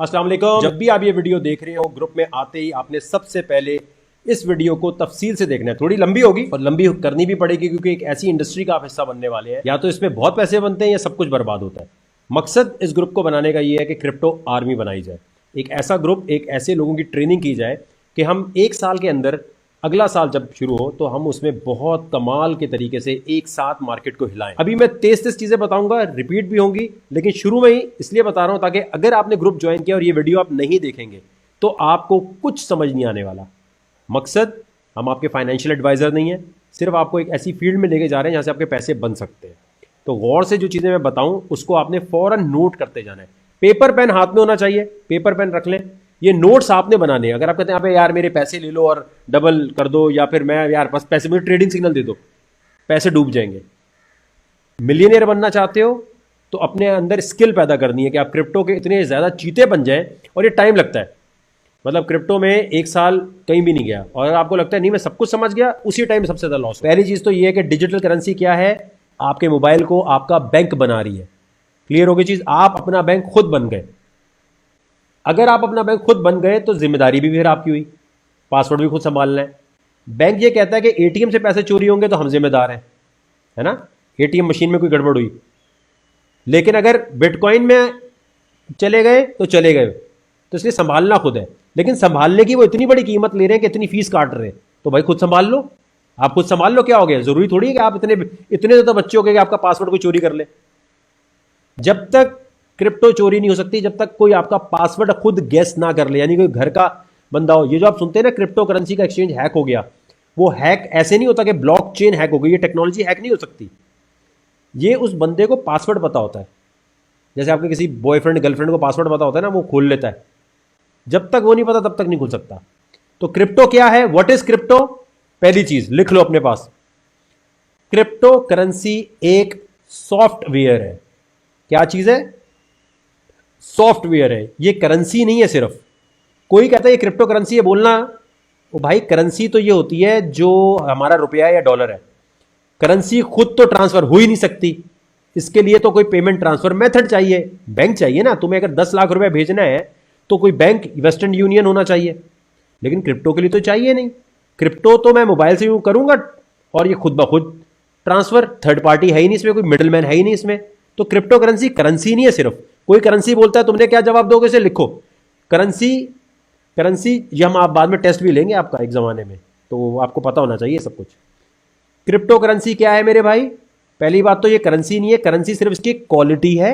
अस्सलाम वालेकुम। जब भी आप ये वीडियो देख रहे हो, ग्रुप में आते ही आपने सबसे पहले इस वीडियो को तफसील से देखना है। थोड़ी लंबी होगी और लंबी करनी भी पड़ेगी क्योंकि एक ऐसी इंडस्ट्री का आप हिस्सा बनने वाले हैं, या तो इसमें बहुत पैसे बनते हैं या सब कुछ बर्बाद होता है। मकसद इस ग्रुप को बनाने का ये है कि क्रिप्टो आर्मी बनाई जाए। एक ऐसा ग्रुप, एक ऐसे लोगों की ट्रेनिंग की जाए कि हम एक साल के अंदर, अगला साल जब शुरू हो तो हम उसमें बहुत कमाल के तरीके से एक साथ मार्केट को हिलाएं। अभी मैं तेज चीजें बताऊंगा, रिपीट भी होंगी, लेकिन शुरू में ही इसलिए बता रहा हूं ताकि अगर आपने ग्रुप ज्वाइन किया और ये वीडियो आप नहीं देखेंगे तो आपको कुछ समझ नहीं आने वाला। मकसद, हम आपके फाइनेंशियल एडवाइजर नहीं है, सिर्फ आपको एक ऐसी फील्ड में लेके जा रहे हैं जहां से आपके पैसे बन सकते हैं। तो गौर से जो चीजें मैं बताऊं उसको आपने फौरन नोट करते जाना है। पेपर पेन हाथ में होना चाहिए, पेपर पेन रख लें। ये नोट्स आपने बनाने हैं। अगर आप कहते हैं यहाँ पे यार मेरे पैसे ले लो और डबल कर दो, या फिर मैं यार बस पैसे, मुझे ट्रेडिंग सिग्नल दे दो, पैसे डूब जाएंगे। मिलियनेयर बनना चाहते हो तो अपने अंदर स्किल पैदा करनी है कि आप क्रिप्टो के इतने ज़्यादा चीते बन जाएं। और ये टाइम लगता है, मतलब क्रिप्टो में एक साल कहीं भी नहीं गया और अगर आपको लगता है नहीं मैं सब कुछ समझ गया, उसी टाइम सबसे ज़्यादा लॉस। पहली चीज़ तो ये है कि डिजिटल करेंसी क्या है, आपके मोबाइल को आपका बैंक बना रही है। क्लियर हो गई चीज़, आप अपना बैंक खुद बन गए। अगर आप अपना बैंक खुद बन गए तो जिम्मेदारी भी फिर आपकी हुई, पासवर्ड भी खुद संभालना है। बैंक ये कहता है कि एटीएम से पैसे चोरी होंगे तो हम जिम्मेदार हैं, है ना, एटीएम मशीन में कोई गड़बड़ हुई। लेकिन अगर बिटकॉइन में चले गए तो चले गए, तो इसलिए संभालना खुद है। लेकिन संभालने की वो इतनी बड़ी कीमत ले रहे हैं कि इतनी फीस काट रहे हैं, तो भाई खुद संभाल लो। आप खुद संभाल लो, क्या हो गया? जरूरी थोड़ी है कि आप इतने ज़्यादा बच्चे हो गए कि आपका पासवर्ड कोई चोरी कर ले। जब तक क्रिप्टो चोरी नहीं हो सकती जब तक कोई आपका पासवर्ड खुद गेस ना कर ले, यानी कोई घर का बंदा हो। ये जो आप सुनते हैं ना क्रिप्टो करेंसी का एक्सचेंज हैक हो गया, वो हैक ऐसे नहीं होता कि ब्लॉकचेन हैक हो गई। ये टेक्नोलॉजी हैक नहीं हो सकती, ये उस बंदे को पासवर्ड पता होता है। जैसे आपके किसी बॉयफ्रेंड गर्लफ्रेंड को पासवर्ड पता होता है ना, वो खोल लेता है। जब तक वो नहीं पता तब तक नहीं खुल सकता। तो क्रिप्टो क्या है, व्हाट इज क्रिप्टो? पहली चीज लिख लो अपने पास, क्रिप्टो करेंसी एक सॉफ्टवेयर है। क्या चीज है? सॉफ्टवेयर है, ये करेंसी नहीं है। सिर्फ कोई कहता है ये क्रिप्टो करेंसी है, बोलना वो भाई करेंसी तो ये होती है जो हमारा रुपया या डॉलर है। करेंसी खुद तो ट्रांसफर हो ही नहीं सकती, इसके लिए तो कोई पेमेंट ट्रांसफर मेथड चाहिए, बैंक चाहिए ना। तुम्हें अगर 10 लाख रुपए भेजना है तो कोई बैंक, वेस्टर्न यूनियन होना चाहिए, लेकिन क्रिप्टो के लिए तो चाहिए नहीं। क्रिप्टो तो मैं मोबाइल से यूज करूंगा और ये खुद ब खुद ट्रांसफर, थर्ड पार्टी है ही नहीं इसमें, कोई मिडल मैन है ही नहीं इसमें। तो क्रिप्टो करेंसी करेंसी नहीं है सिर्फ। कोई करेंसी बोलता है, तुमने क्या जवाब दोगे? इसे लिखो, करेंसी। करेंसी ये हम आप बाद में टेस्ट भी लेंगे आपका एक जमाने में, तो आपको पता होना चाहिए सब कुछ। क्रिप्टो करेंसी क्या है मेरे भाई? पहली बात तो ये करेंसी नहीं है, करेंसी सिर्फ इसकी क्वालिटी है।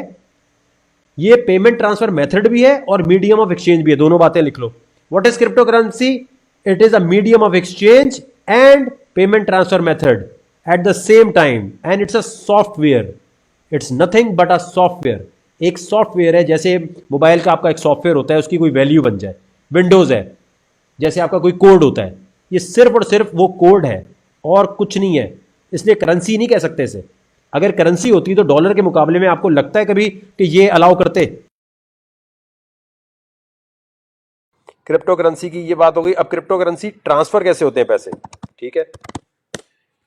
ये पेमेंट ट्रांसफर मेथड भी है और मीडियम ऑफ एक्सचेंज भी है। दोनों बातें लिख लो। What is crypto currency? It is a medium of exchange and payment transfer method at the same time, and it's a software. It's nothing but a software. एक सॉफ्टवेयर है, जैसे mobile का आपका एक सॉफ्टवेयर होता है, उसकी कोई वैल्यू बन जाए। विंडोज है, जैसे आपका कोई कोड होता है, ये सिर्फ और सिर्फ वो कोड है और कुछ नहीं है। इसलिए करेंसी नहीं कह सकते इसे। अगर करेंसी होती तो डॉलर के मुकाबले में आपको लगता है कभी कि ये अलाउ करते? क्रिप्टो करेंसी की ये बात हो गई। अब क्रिप्टो करेंसी ट्रांसफर कैसे होते हैं पैसे, ठीक है।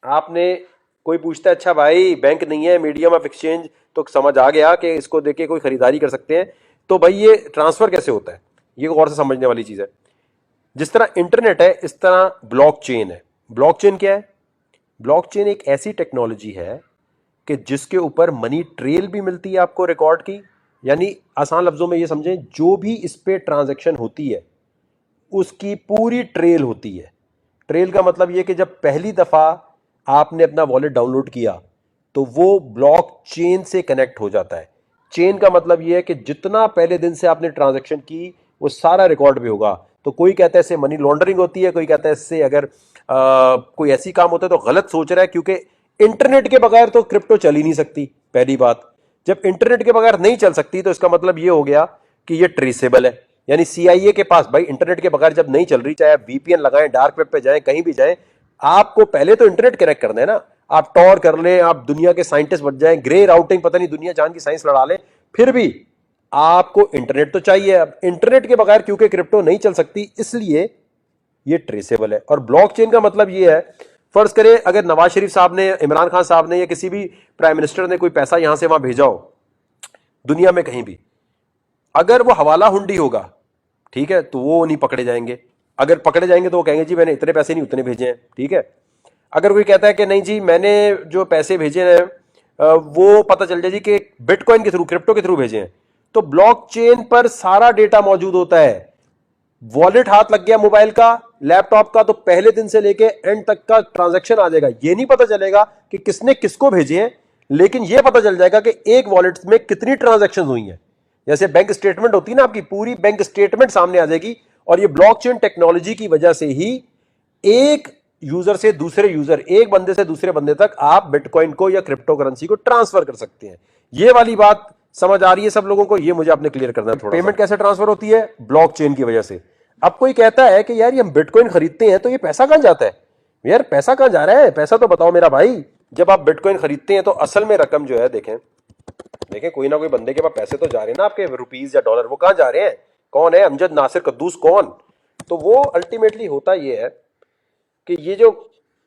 आपने, कोई पूछता है अच्छा भाई बैंक नहीं है, मीडियम ऑफ एक्सचेंज, तो समझ आ गया कि इसको देके कोई खरीदारी कर सकते हैं। तो भाई ये ट्रांसफर कैसे होता है, ये गौर से समझने वाली चीज है। जिस तरह इंटरनेट है इस तरह ब्लॉकचेन है। ब्लॉकचेन क्या है? ब्लॉकचेन एक ऐसी टेक्नोलॉजी है कि जिसके ऊपर मनी ट्रेल भी मिलती है आपको रिकॉर्ड की। यानी आसान लफ्जों में ये समझें, जो भी इस पे ट्रांजैक्शन होती है उसकी पूरी ट्रेल होती है। ट्रेल का मतलब ये कि जब पहली दफा आपने अपना वॉलेट डाउनलोड किया तो वो ब्लॉक चेन से कनेक्ट हो जाता है। चेन का मतलब ये है कि जितना पहले दिन से आपने ट्रांजैक्शन की वो सारा रिकॉर्ड भी होगा। तो कोई कहता है इससे मनी लॉन्ड्रिंग होती है, कोई कहता है इससे अगर कोई ऐसी काम होता है तो गलत सोच रहा है, क्योंकि इंटरनेट के बगैर तो क्रिप्टो चल ही नहीं सकती। पहली बात, जब इंटरनेट के बगैर नहीं चल सकती तो इसका मतलब ये हो गया कि ये ट्रेसेबल है। यानी सीआईए के पास भाई इंटरनेट के बगैर जब नहीं चल रही, चाहे आप वीपीएन लगाएं, डार्क वेब पे जाएं, कहीं भी जाएं, आपको पहले तो इंटरनेट कनेक्ट करना है ना। आप टॉर कर लें, आप दुनिया के साइंटिस्ट बन जाएं, ग्रे राउटिंग पता नहीं दुनिया जान की साइंस लड़ा लें, फिर भी आपको इंटरनेट तो चाहिए। अब इंटरनेट के बगैर क्योंकि क्रिप्टो नहीं चल सकती, इसलिए ये ट्रेसेबल है। और ब्लॉकचेन का मतलब ये है, फर्ज करें अगर नवाज शरीफ साहब ने, इमरान खान साहब ने या किसी भी प्राइम मिनिस्टर ने कोई पैसा यहां से वहां भेजा हो दुनिया में कहीं भी, अगर वो हवाला हुंडी होगा, ठीक है, तो वो नहीं पकड़े जाएंगे। अगर पकड़े जाएंगे तो वो कहेंगे जी मैंने इतने पैसे नहीं उतने भेजे हैं, ठीक है। अगर कोई कहता है कि नहीं जी मैंने जो पैसे भेजे हैं वो पता चल जाए जी कि बिटकॉइन के थ्रू, क्रिप्टो के थ्रू भेजे हैं, तो ब्लॉकचेन पर सारा डेटा मौजूद होता है। वॉलेट हाथ लग गया मोबाइल का, लैपटॉप का, तो पहले दिन से लेके एंड तक का ट्रांजैक्शन आ जाएगा। ये नहीं पता चलेगा कि किसने किसको भेजे हैं, लेकिन ये पता चल जाएगा कि एक वॉलेट में कितनी ट्रांजैक्शन हुई हैं। जैसे बैंक स्टेटमेंट होती है ना, आपकी पूरी बैंक स्टेटमेंट सामने आ जाएगी। और ये ब्लॉकचेन टेक्नोलॉजी की वजह से ही एक यूजर से दूसरे यूजर, एक बंदे से दूसरे बंदे तक आप बिटकॉइन को या क्रिप्टो करेंसी को ट्रांसफर कर सकते हैं। ये वाली बात समझ आ रही है सब लोगों को? ये मुझे आपने क्लियर करना है थोड़ा। पेमेंट कैसे ट्रांसफर होती है? ब्लॉकचेन की वजह से। अब कोई कहता है कि यार ये हम बिटकॉइन खरीदते हैं तो ये पैसा कहां जाता है? यार पैसा कहां जा रहा है? पैसा तो बताओ मेरा भाई। जब आप बिटकॉइन खरीदते हैं तो असल में रकम जो है, देखें देखें, कोई ना कोई बंदे के पास पैसे तो जा रहे हैं ना आपके, रुपीज या डॉलर। वो कहां जा रहे हैं? कौन है? अमजद, नासिर, कद्दूस, कौन? तो वो अल्टीमेटली होता ये है कि ये जो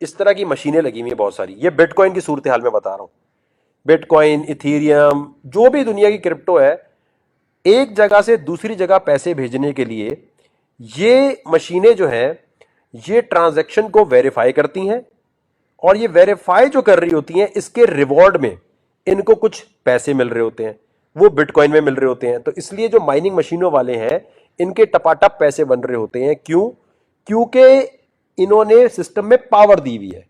इस तरह की मशीनें लगी हुई है बहुत सारी, ये बिटकॉइन की सूरत हाल में बता रहा हूं। बिटकॉइन, इथेरियम, जो भी दुनिया की क्रिप्टो है, एक जगह से दूसरी जगह पैसे भेजने के लिए ये मशीनें जो हैं ये ट्रांजैक्शन को वेरीफाई करती हैं। और ये वेरीफाई जो कर रही होती हैं, इसके रिवॉर्ड में इनको कुछ पैसे मिल रहे होते हैं, वो बिटकॉइन में मिल रहे होते हैं। तो इसलिए जो माइनिंग मशीनों वाले हैं इनके टपाटप पैसे बन रहे होते हैं। क्यों? क्योंकि इन्होंने सिस्टम में पावर दी हुई है।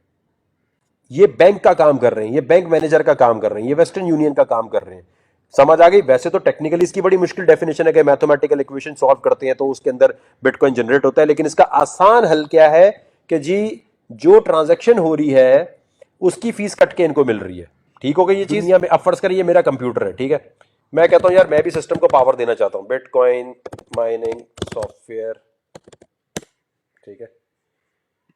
ये बैंक का काम कर रहे हैं, ये बैंक मैनेजर का काम कर रहे हैं, ये वेस्टर्न यूनियन का काम कर रहे हैं। समझ आ गई? वैसे तो टेक्निकली इसकी बड़ी मुश्किल डेफिनेशन है कि मैथमेटिकल इक्वेशन सॉल्व करते हैं तो उसके अंदर बिटकॉइन जनरेट होता है, लेकिन इसका आसान हल क्या है कि जी जो ट्रांजैक्शन हो रही है उसकी फीस कट के इनको मिल रही है। ठीक हो गई ये चीज? दुनिया में अब फर्ज करिए मेरा कंप्यूटर है, ठीक है, मैं कहता हूं यार मैं भी सिस्टम को पावर देना चाहता हूं, बिटकॉइन माइनिंग सॉफ्टवेयर, ठीक है।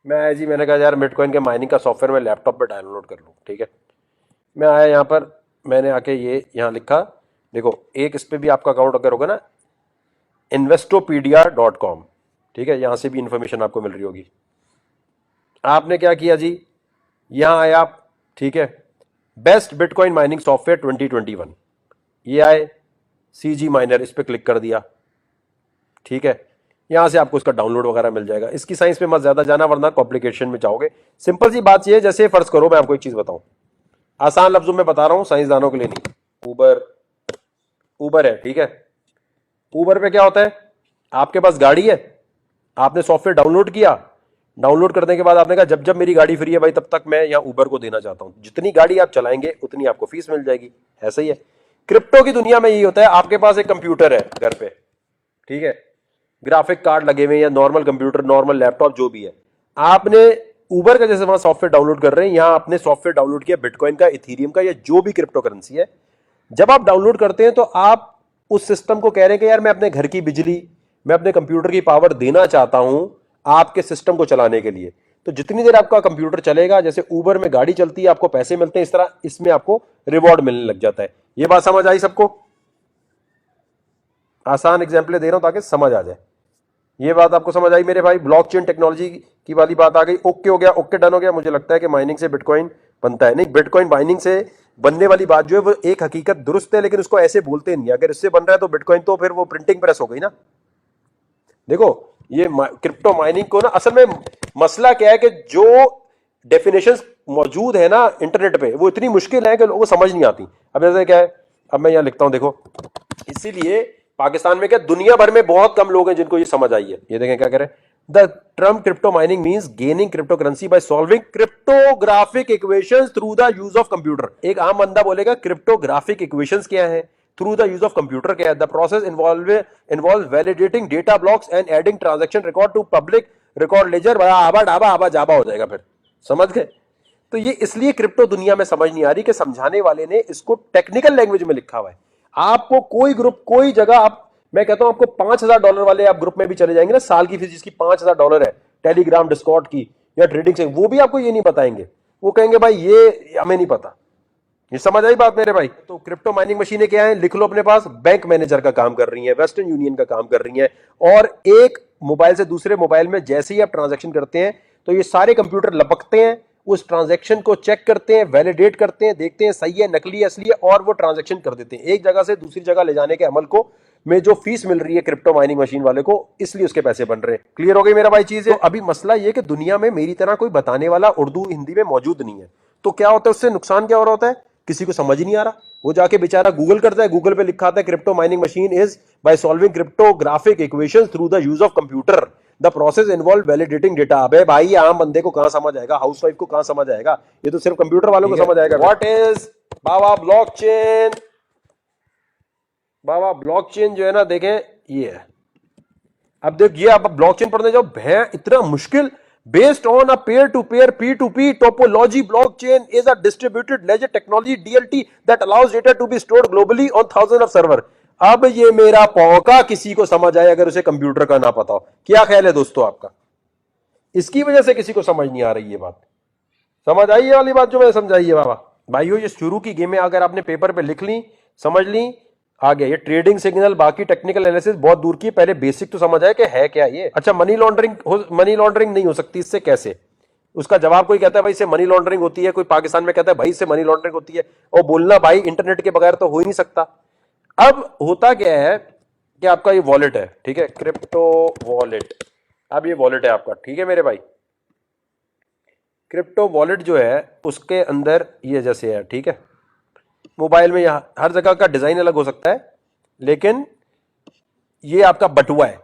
मैंने कहा यार बिटकॉइन के माइनिंग का सॉफ्टवेयर मैं लैपटॉप पे डाउनलोड कर लूं, ठीक है। मैं आया यहाँ पर, मैंने आके ये यहाँ लिखा, देखो एक इस पे भी आपका अकाउंट अगर होगा ना, investopedia.com, ठीक है, यहां से भी इंफॉर्मेशन आपको मिल रही होगी। आपने क्या किया जी, यहां आए आप, ठीक है, बेस्ट बिटकॉइन माइनिंग सॉफ्टवेयर 2021, ये आए, सीजी माइनर, इस पर क्लिक कर दिया, ठीक है। यहां से आपको इसका डाउनलोड वगैरह मिल जाएगा। इसकी साइंस पे मत ज्यादा जाना वरना कॉम्प्लिकेशन में जाओगे। सिंपल सी बात ये है, जैसे फर्ज करो मैं आपको एक चीज बताऊं, आसान लफ्जों में बता रहा हूं, साइंसदानों के लिए नहीं। उबर है, ठीक है। उबर पे क्या होता है, आपके पास गाड़ी है, आपने सॉफ्टवेयर डाउनलोड किया, डाउनलोड करने के बाद आपने कहा जब जब मेरी गाड़ी फ्री है भाई तब तक मैं यहाँ उबर को देना चाहता हूं, जितनी गाड़ी आप चलाएंगे उतनी आपको फीस मिल जाएगी। ऐसा ही है क्रिप्टो की दुनिया में, यही होता है। आपके पास एक कंप्यूटर है घर पे, ठीक है, ग्राफिक कार्ड लगे हुए या नॉर्मल कंप्यूटर, नॉर्मल लैपटॉप, जो भी है, आपने उबर का जैसे वहां सॉफ्टवेयर डाउनलोड कर रहे हैं, यहां आपने सॉफ्टवेयर डाउनलोड किया बिटकॉइन का, इथेरियम का, या जो भी क्रिप्टो करेंसी है। जब आप डाउनलोड करते हैं तो आप उस सिस्टम को कह रहे हैं कि यार मैं अपने घर की बिजली, मैं अपने कंप्यूटर की पावर देना चाहता हूं आपके सिस्टम को चलाने के लिए। तो जितनी देर आपका कंप्यूटर चलेगा, जैसे उबर में गाड़ी चलती है आपको पैसे मिलते हैं, इस तरह इसमें आपको रिवॉर्ड मिलने लग जाता है। ये बात समझ आई सबको? आसान एग्जाम्पल दे रहा हूं ताकि समझ आ जाए। ये बात आपको समझ आई मेरे भाई? ब्लॉकचेन टेक्नोलॉजी की वाली बात आ गई। ओके हो गया, ओके डन हो गया। मुझे लगता है कि माइनिंग से बिटकॉइन बनता है, नहीं, बिटकॉइन माइनिंग से बनने वाली बात जो है वो एक हकीकत दुरुस्त है, लेकिन उसको ऐसे बोलते नहीं। अगर इससे बन रहा है तो बिटकॉइन तो फिर वो प्रिंटिंग प्रेस हो गई ना। देखो ये क्रिप्टो माइनिंग को ना, असल में मसला क्या है कि जो डेफिनेशंस मौजूद है ना इंटरनेट पे, वो इतनी मुश्किल है कि लोगों को समझ नहीं आती। अब जैसे क्या है, अब मैं यहां लिखता हूं, देखो, इसीलिए पाकिस्तान में क्या दुनिया भर में बहुत कम लोग हैं जिनको ये समझ आई है। ये देखें क्या करें, the term crypto mining means gaining crypto currency by solving cryptographic equations through the use of computer. एक आम बंदा बोलेगा क्रिप्टोग्राफिक इक्वेशंस क्या है, through the use of computer क्या है। The process involve validating data blocks and adding transaction record to public record ledger. आबा डाबा आबा जाबा हो जाएगा फिर, समझ गए? तो ये इसलिए क्रिप्टो दुनिया में समझ नहीं आ रही कि समझाने वाले ने इसको टेक्निकल लैंग्वेज में लिखा हुआ है। आपको कोई ग्रुप, कोई जगह, आप, मैं कहता हूं आपको $5,000 वाले आप ग्रुप में भी चले जाएंगे ना, साल की फीस जिसकी $5,000 है, टेलीग्राम, डिस्कॉर्ड की या ट्रेडिंग से, वो भी आपको ये नहीं बताएंगे। वो कहेंगे भाई ये हमें नहीं पता। ये समझ आई बात मेरे भाई? तो क्रिप्टो माइनिंग मशीनें क्या है, लिख लो अपने पास, बैंक मैनेजर का काम कर रही है, वेस्टर्न यूनियन का काम कर रही है। और एक मोबाइल से दूसरे मोबाइल में जैसे ही आप ट्रांजैक्शन करते हैं तो ये सारे कंप्यूटर लपकते हैं, उस ट्रांजैक्शन को चेक करते हैं, वैलिडेट करते हैं, देखते हैं सही है, नकली है, असली है, और वो ट्रांजैक्शन कर देते हैं। एक जगह से दूसरी जगह ले जाने के अमल को में जो फीस मिल रही है क्रिप्टो माइनिंग मशीन वाले को, इसलिए उसके पैसे बन रहे हैं। क्लियर हो गई मेरा भाई चीज है। तो अभी मसला ये कि दुनिया में मेरी तरह कोई बताने वाला उर्दू हिंदी में मौजूद नहीं है, तो क्या होता है, उससे नुकसान क्या हो रहा होता है, किसी को समझ नहीं आ रहा, वो जाके बेचारा गूगल करता है, गूगल पे लिखा आता है crypto mining machine is by solving cryptographic equations through the use of computer, the process involve validating data. अबे भाई आम बंदे को कहां समझ आएगा, हाउसवाइफ को कहां समझ आएगा, ये तो सिर्फ कंप्यूटर वालों को समझ आएगा। What is Baba blockchain? Baba blockchain जो है ना, देखें ये है। अब देखिए, आप ब्लॉकचेन पढ़ने जाओ, भैं इतना मुश्किल। Based on a peer-to-peer P2P topology, blockchain is a distributed ledger technology DLT that allows data to be stored globally on thousands of server। अब ये मेरा पौका किसी को समझ आए अगर उसे कंप्यूटर का ना पता हो। क्या ख्याल है दोस्तों आपका? इसकी वजह से किसी को समझ नहीं आ रही ये बात। समझ आई ये वाली बात जो मैंने समझाई है बाबा भाइयों? ये शुरू की गेम है, अगर आपने पेपर पे लिख ली, समझ ली, आ गया। ये ट्रेडिंग सिग्नल, बाकी टेक्निकल एनालिसिस बहुत दूर की, पहले बेसिक तो समझ आए कि है क्या ये। अच्छा, मनी लॉन्ड्रिंग नहीं हो सकती, इससे कैसे? उसका जवाब कोई कहता है भाई इससे मनी लॉन्ड्रिंग होती है, कोई पाकिस्तान में कहता है भाई इससे मनी लॉन्ड्रिंग होती है, और बोलना भाई इंटरनेट के बगैर तो हो ही नहीं सकता। अब होता क्या है कि आपका ये वॉलेट है, ठीक है, क्रिप्टो वॉलेट। अब ये वॉलेट है आपका, ठीक है मेरे भाई। क्रिप्टो वॉलेट जो है उसके अंदर ये जैसे है, ठीक है, मोबाइल में यहां हर जगह का डिजाइन अलग हो सकता है, लेकिन ये आपका बटुआ है,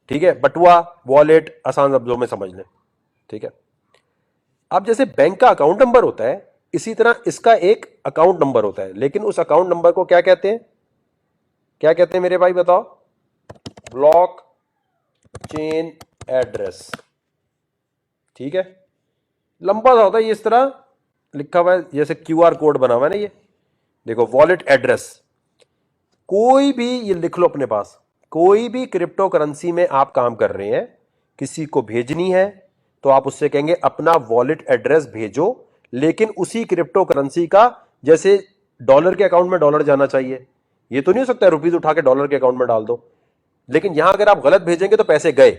ठीक है, बटुआ वॉलेट आसान शब्दों में समझ लें, ठीक है। अब जैसे बैंक का अकाउंट नंबर होता है, इसी तरह इसका एक अकाउंट नंबर होता है, लेकिन उस अकाउंट नंबर को क्या कहते हैं? क्या कहते हैं मेरे भाई बताओ? ब्लॉक चेन एड्रेस, ठीक है। लंबा सा होता है, ये इस तरह लिखा हुआ है, जैसे क्यूआर कोड बना हुआ है ना, ये देखो वॉलेट एड्रेस। कोई भी, ये लिख लो अपने पास, कोई भी क्रिप्टो करेंसी में आप काम कर रहे हैं, किसी को भेजनी है तो आप उससे कहेंगे अपना वॉलेट एड्रेस भेजो, लेकिन उसी क्रिप्टो करेंसी का, जैसे डॉलर के अकाउंट में डॉलर जाना चाहिए, ये तो नहीं हो सकता रुपीज उठा के डॉलर के अकाउंट में डाल दो। लेकिन यहां अगर आप गलत भेजेंगे तो पैसे गए।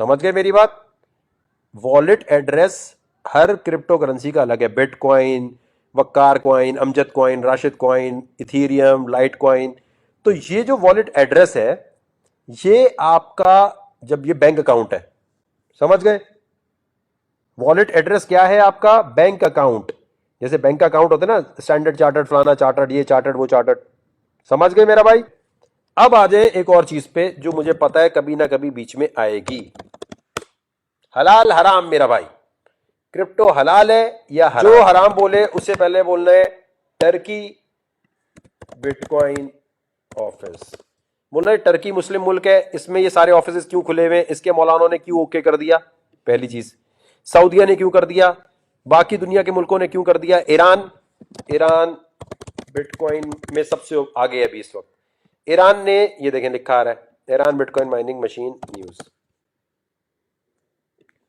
समझ गए मेरी बात? वॉलेट एड्रेस हर क्रिप्टो करेंसी का अलग है। Bitcoin, Waqar coin, Amjad coin, Rashid coin, ethereum, litecoin. तो ये जो वॉलेट एड्रेस है, ये आपका, जब ये बैंक अकाउंट है, समझ गए? वॉलेट एड्रेस क्या है आपका? Bank account. जैसे बैंक अकाउंट होता है ना, स्टैंडर्ड चार्टर्ड, फलाना चार्टर्ड, ये चार्टर्ड, वो चार्टर्ड। समझ गए मेरा भाई? अब आ जाए एक और चीज पे जो मुझे पता है कभी ना कभी बीच में आएगी। हलाल हराम मेरा भाई, क्रिप्टो हलाल है या हराम? जो हराम बोले उससे पहले बोलना है टर्की बिटकॉइन ऑफिस। बोलना है टर्की मुस्लिम मुल्क है, इसमें ये सारे ऑफिस क्यों खुले हुए हैं, इसके मौलानों ने क्यों ओके कर दिया, पहली चीज। सऊदिया ने क्यों कर दिया, बाकी दुनिया के मुल्कों ने क्यों कर दिया। ईरान बिटकॉइन में सबसे आगे है अभी इस वक्त। ईरान ने, ये देखें लिखा आ रहा है, Iran bitcoin mining machine news,